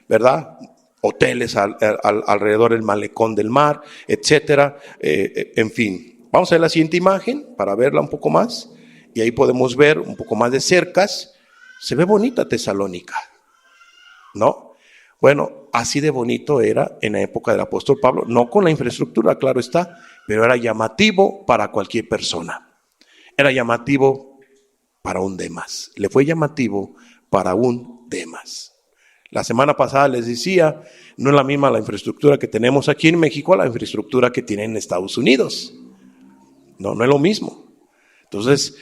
¿verdad? Hoteles alrededor del malecón del mar, etcétera, en fin. Vamos a ver la siguiente imagen para verla un poco más. Y ahí podemos ver un poco más de cercas. Se ve bonita Tesalónica, ¿no? Bueno, así de bonito era en la época del apóstol Pablo. No con la infraestructura, claro está, pero era llamativo para cualquier persona. Era llamativo para un Demas. Le fue llamativo para un Demas. La semana pasada les decía, no es la misma la infraestructura que tenemos aquí en México a la infraestructura que tienen en Estados Unidos. No es lo mismo. Entonces,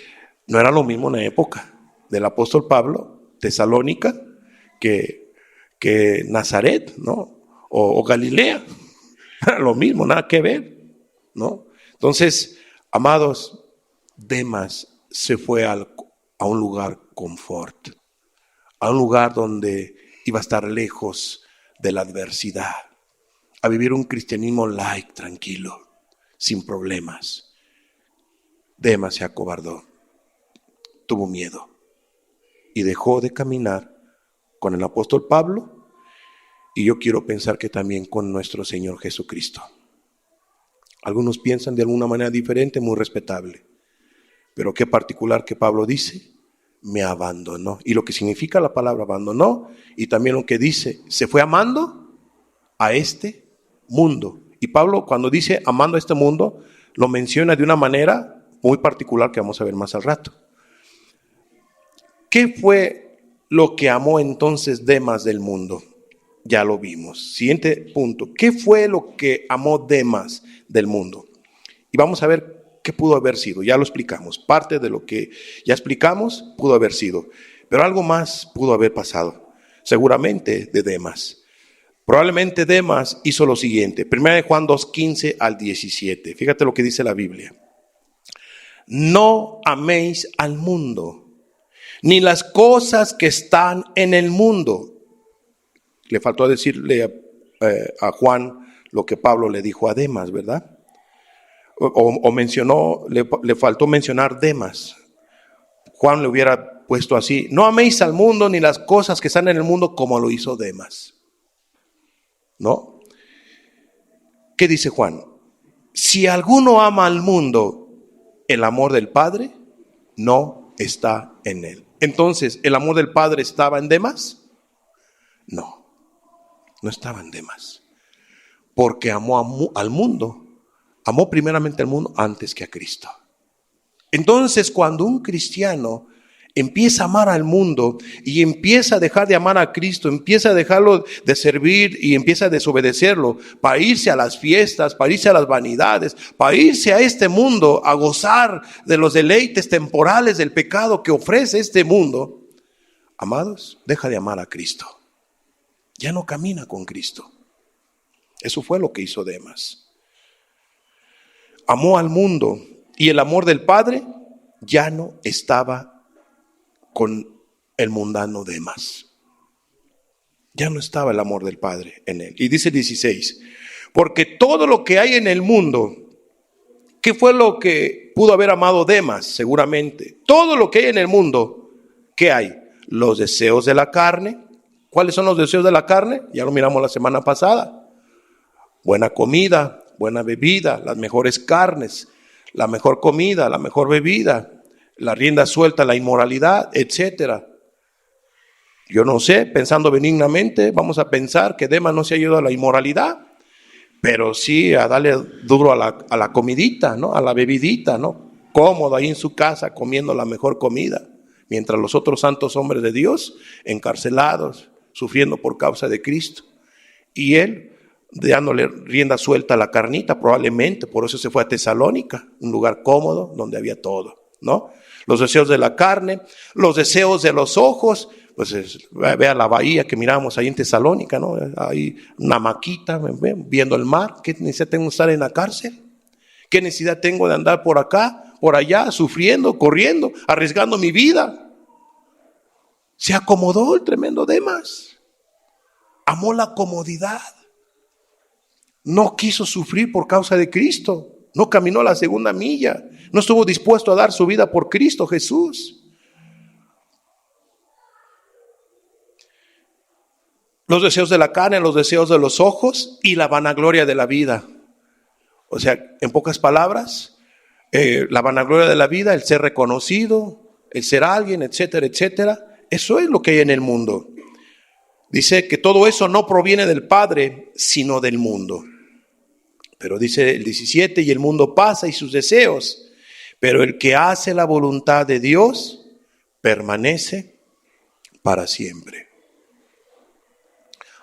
no era lo mismo en la época del apóstol Pablo, Tesalónica, que Nazaret, ¿no? O Galilea. Era lo mismo, nada que ver, ¿no? Entonces, amados, Demas se fue a un lugar confort, a un lugar donde iba a estar lejos de la adversidad, a vivir un cristianismo light, tranquilo, sin problemas. Demas se acobardó, tuvo miedo y dejó de caminar con el apóstol Pablo, y yo quiero pensar que también con nuestro Señor Jesucristo. Algunos piensan de alguna manera diferente, muy respetable, pero qué particular que Pablo dice, me abandonó. Y lo que significa la palabra abandonó, y también lo que dice, se fue amando a este mundo. Y Pablo, cuando dice amando a este mundo, lo menciona de una manera muy particular que vamos a ver más al rato. ¿Qué fue lo que amó entonces Demas del mundo? Ya lo vimos. Siguiente punto. ¿Qué fue lo que amó Demas del mundo? Y vamos a ver qué pudo haber sido. Ya lo explicamos. Parte de lo que ya explicamos pudo haber sido. Pero algo más pudo haber pasado. Seguramente de Demas. Probablemente Demas hizo lo siguiente. 1 Juan 2:15 al 17. Fíjate lo que dice la Biblia. No améis al mundo, ni las cosas que están en el mundo. Le faltó decirle a Juan lo que Pablo le dijo a Demas, ¿verdad? O mencionó, le faltó mencionar Demas. Juan le hubiera puesto así: no améis al mundo ni las cosas que están en el mundo, como lo hizo Demas. ¿No? ¿Qué dice Juan? Si alguno ama al mundo, el amor del Padre no está en él. Entonces, ¿el amor del Padre estaba en Demas? No estaba en Demas. Porque amó al mundo. Amó primeramente al mundo antes que a Cristo. Entonces, cuando un cristiano empieza a amar al mundo y empieza a dejar de amar a Cristo, empieza a dejarlo de servir y empieza a desobedecerlo para irse a las fiestas, para irse a las vanidades, para irse a este mundo, a gozar de los deleites temporales del pecado que ofrece este mundo, amados, deja de amar a Cristo. Ya no camina con Cristo. Eso fue lo que hizo Demas. Amó al mundo y el amor del Padre ya no estaba con el mundano Demas. Ya no estaba el amor del Padre en él. Y dice 16, porque todo lo que hay en el mundo, ¿qué fue lo que pudo haber amado Demas? Seguramente. Todo lo que hay en el mundo, ¿qué hay? Los deseos de la carne. ¿Cuáles son los deseos de la carne? Ya lo miramos la semana pasada. Buena comida, buena bebida, las mejores carnes, la mejor comida, la mejor bebida, la rienda suelta, la inmoralidad, etcétera. Yo no sé, pensando benignamente, vamos a pensar que Demas no se ha ido a la inmoralidad, pero sí a darle duro a la comidita, ¿no? A la bebidita, ¿no? Cómodo ahí en su casa comiendo la mejor comida, mientras los otros santos hombres de Dios encarcelados, sufriendo por causa de Cristo. Y él dándole rienda suelta a la carnita, probablemente, por eso se fue a Tesalónica, un lugar cómodo donde había todo, ¿no? Los deseos de la carne, los deseos de los ojos, pues vea la bahía que miramos ahí en Tesalónica, ¿no? Ahí una hamaquita, viendo el mar. ¿Qué necesidad tengo de estar en la cárcel? ¿Qué necesidad tengo de andar por acá, por allá, sufriendo, corriendo, arriesgando mi vida? Se acomodó el tremendo Demas. Amó la comodidad. No quiso sufrir por causa de Cristo. No caminó la segunda milla. No estuvo dispuesto a dar su vida por Cristo Jesús. Los deseos de la carne, los deseos de los ojos y la vanagloria de la vida. O sea, en pocas palabras, la vanagloria de la vida, el ser reconocido, el ser alguien, etcétera, etcétera. Eso es lo que hay en el mundo. Dice que todo eso no proviene del Padre, sino del mundo. Pero dice el 17, y el mundo pasa y sus deseos, pero el que hace la voluntad de Dios permanece para siempre.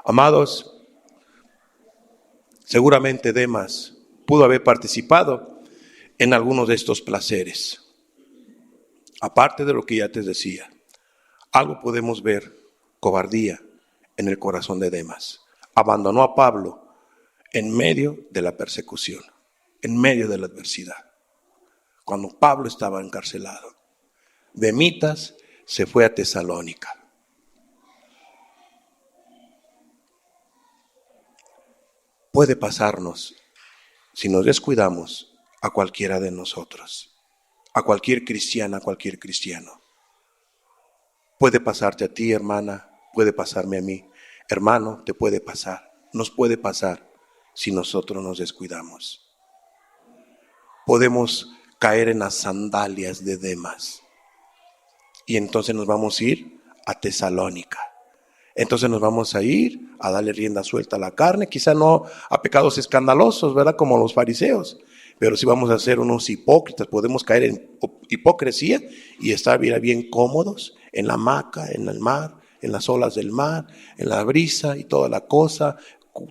Amados, seguramente Demas pudo haber participado en algunos de estos placeres. Aparte de lo que ya te decía, algo podemos ver, cobardía en el corazón de Demas. Abandonó a Pablo en medio de la persecución, en medio de la adversidad. Cuando Pablo estaba encarcelado, Demitas se fue a Tesalónica. Puede pasarnos, si nos descuidamos, a cualquiera de nosotros, a cualquier cristiana, a cualquier cristiano. Puede pasarte a ti, hermana, puede pasarme a mí. Hermano, te puede pasar, nos puede pasar si nosotros nos descuidamos. Podemos caer en las sandalias de Demas y entonces nos vamos a ir a Tesalónica. Entonces nos vamos a ir a darle rienda suelta a la carne, quizá no a pecados escandalosos, ¿verdad? Como los fariseos, pero si vamos a ser unos hipócritas, podemos caer en hipocresía y estar bien cómodos en la hamaca, en el mar, en las olas del mar, en la brisa y toda la cosa,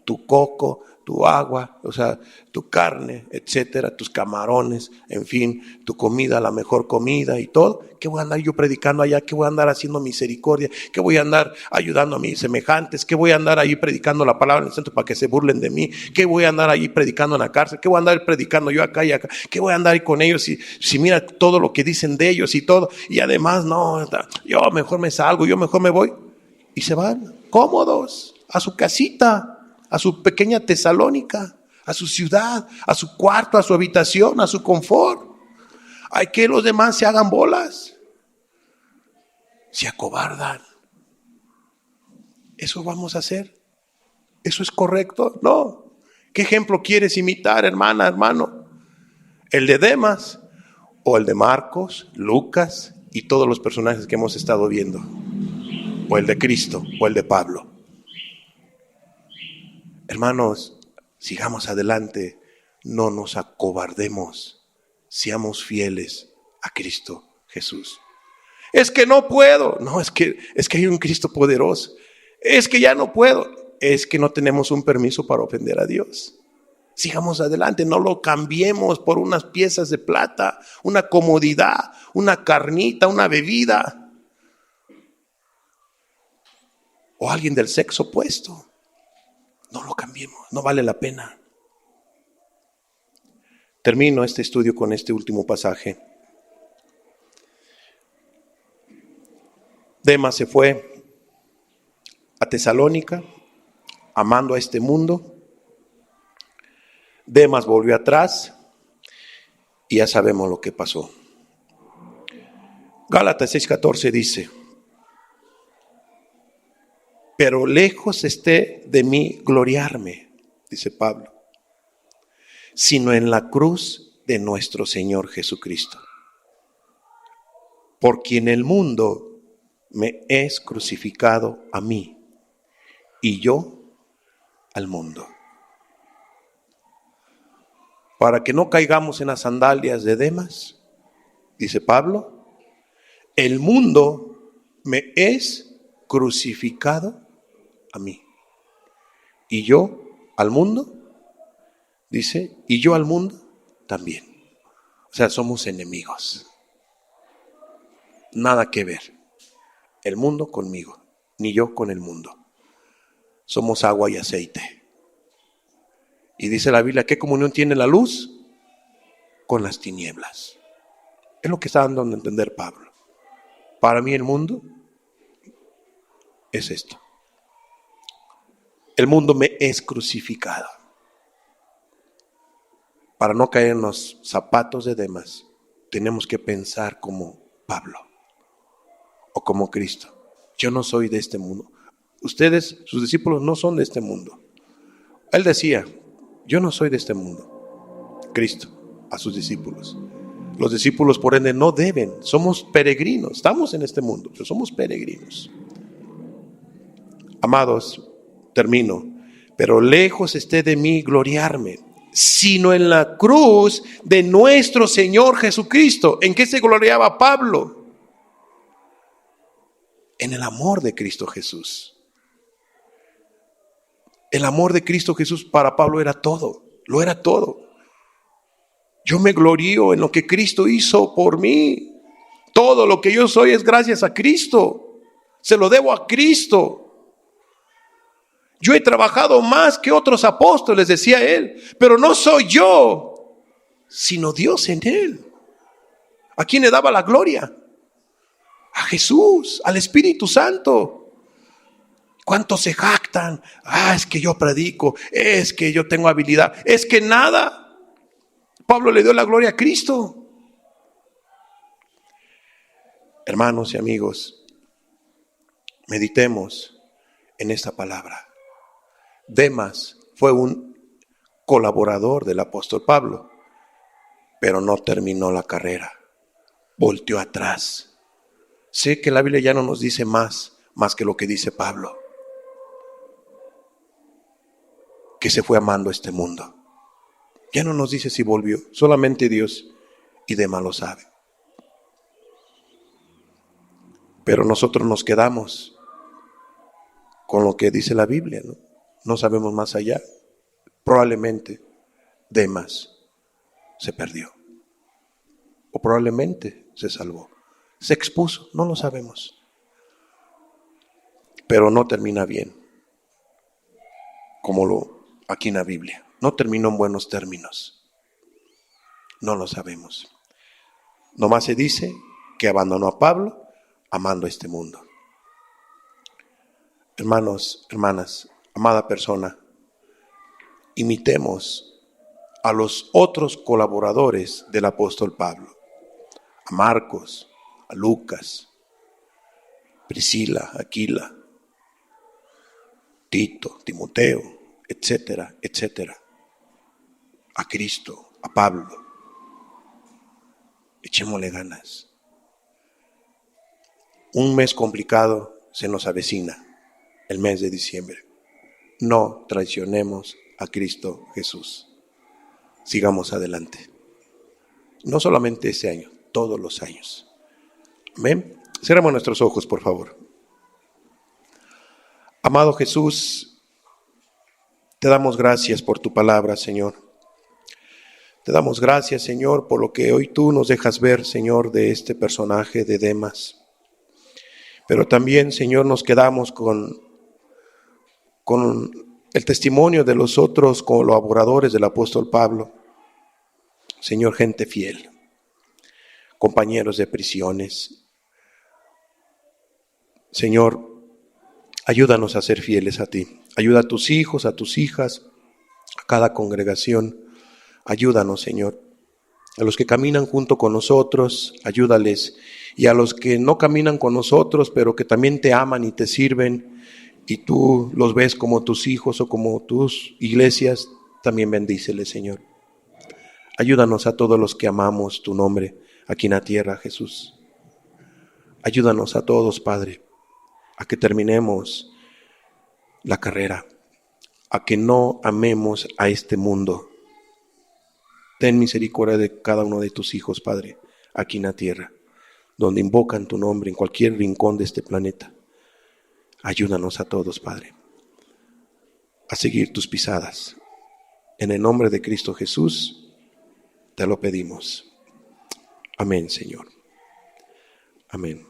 tu coco, tu agua, o sea, tu carne, etcétera, tus camarones, en fin, tu comida, la mejor comida y todo. ¿Qué voy a andar yo predicando allá? ¿Qué voy a andar haciendo misericordia? ¿Qué voy a andar ayudando a mis semejantes? ¿Qué voy a andar ahí predicando la palabra en el centro para que se burlen de mí? ¿Qué voy a andar ahí predicando en la cárcel? ¿Qué voy a andar predicando yo acá y acá? ¿Qué voy a andar ahí con ellos si mira todo lo que dicen de ellos y todo? Y además, no, yo mejor me salgo, yo mejor me voy. Y se van cómodos a su casita, a su pequeña Tesalónica, a su ciudad, a su cuarto, a su habitación, a su confort. Hay que los demás se hagan bolas, se acobardan. ¿Eso vamos a hacer? ¿Eso es correcto? No. ¿Qué ejemplo quieres imitar, hermana, hermano? ¿El de Demas o el de Marcos, Lucas y todos los personajes que hemos estado viendo? ¿O el de Cristo o el de Pablo? Hermanos, sigamos adelante, no nos acobardemos, seamos fieles a Cristo Jesús. Es que no puedo, no, es que hay un Cristo poderoso, es que ya no puedo, es que no tenemos un permiso para ofender a Dios. Sigamos adelante, no lo cambiemos por unas piezas de plata, una comodidad, una carnita, una bebida, o alguien del sexo opuesto. No lo cambiemos, no vale la pena. Termino este estudio con este último pasaje. Demas se fue a Tesalónica, amando a este mundo. Demas volvió atrás y ya sabemos lo que pasó. Gálatas 6:14 dice: pero lejos esté de mí gloriarme, dice Pablo, sino en la cruz de nuestro Señor Jesucristo, por quien el mundo me es crucificado a mí y yo al mundo. Para que no caigamos en las sandalias de Demas, dice Pablo, el mundo me es crucificado a mí y yo al mundo, dice, y yo al mundo también. O sea, somos enemigos. Nada que ver. El mundo conmigo, ni yo con el mundo. Somos agua y aceite. Y dice la Biblia, ¿qué comunión tiene la luz con las tinieblas? Es lo que está dando a entender Pablo. Para mí el mundo es esto. El mundo me es crucificado. Para no caer en los zapatos de Demas, tenemos que pensar como Pablo o como Cristo. Yo no soy de este mundo. Ustedes, sus discípulos, no son de este mundo. Él decía, yo no soy de este mundo. Cristo, a sus discípulos. Los discípulos, por ende, no deben. Somos peregrinos. Estamos en este mundo, pero somos peregrinos. Amados, termino. Pero lejos esté de mí gloriarme, sino en la cruz de nuestro Señor Jesucristo. ¿En qué se gloriaba Pablo? En el amor de Cristo Jesús. El amor de Cristo Jesús para Pablo era todo, lo era todo. Yo me glorío en lo que Cristo hizo por mí. Todo lo que yo soy es gracias a Cristo. Se lo debo a Cristo. Yo he trabajado más que otros apóstoles, decía él, pero no soy yo, sino Dios en él. ¿A quién le daba la gloria? Jesús, al Espíritu Santo. ¿Cuántos se jactan? Es que yo predico, es que yo tengo habilidad, es que nada. Pablo le dio la gloria a Cristo. Hermanos y amigos, meditemos en esta palabra. Demas fue un colaborador del apóstol Pablo, pero no terminó la carrera, volteó atrás. Sé que la Biblia ya no nos dice más que lo que dice Pablo, que se fue amando este mundo. Ya no nos dice si volvió, solamente Dios y Demas lo sabe. Pero nosotros nos quedamos con lo que dice la Biblia, ¿no? No sabemos más allá. Probablemente Demas se perdió. O probablemente se salvó. Se expuso, no lo sabemos. Pero no termina bien. Como aquí en la Biblia. No terminó en buenos términos. No lo sabemos. Nomás se dice que abandonó a Pablo amando a este mundo. Hermanos, hermanas, amada persona, imitemos a los otros colaboradores del apóstol Pablo, a Marcos, a Lucas, Priscila, Aquila, Tito, Timoteo, etcétera, etcétera, a Cristo, a Pablo. Echémosle ganas. Un mes complicado se nos avecina, el mes de diciembre. No traicionemos a Cristo Jesús. Sigamos adelante. No solamente este año, todos los años. Amén. Cerramos nuestros ojos, por favor. Amado Jesús, te damos gracias por tu palabra, Señor. Te damos gracias, Señor, por lo que hoy tú nos dejas ver, Señor, de este personaje de Demas. Pero también, Señor, nos quedamos con el testimonio de los otros colaboradores del apóstol Pablo. Señor, gente fiel, compañeros de prisiones. Señor, ayúdanos a ser fieles a ti. Ayuda a tus hijos, a tus hijas, a cada congregación. Ayúdanos, Señor. A los que caminan junto con nosotros, ayúdales. Y a los que no caminan con nosotros, pero que también te aman y te sirven, y tú los ves como tus hijos o como tus iglesias, también bendíceles, Señor. Ayúdanos a todos los que amamos tu nombre aquí en la tierra, Jesús. Ayúdanos a todos, Padre, a que terminemos la carrera, a que no amemos a este mundo. Ten misericordia de cada uno de tus hijos, Padre, aquí en la tierra, donde invocan tu nombre en cualquier rincón de este planeta. Ayúdanos a todos, Padre, a seguir tus pisadas. En el nombre de Cristo Jesús, te lo pedimos. Amén, Señor. Amén.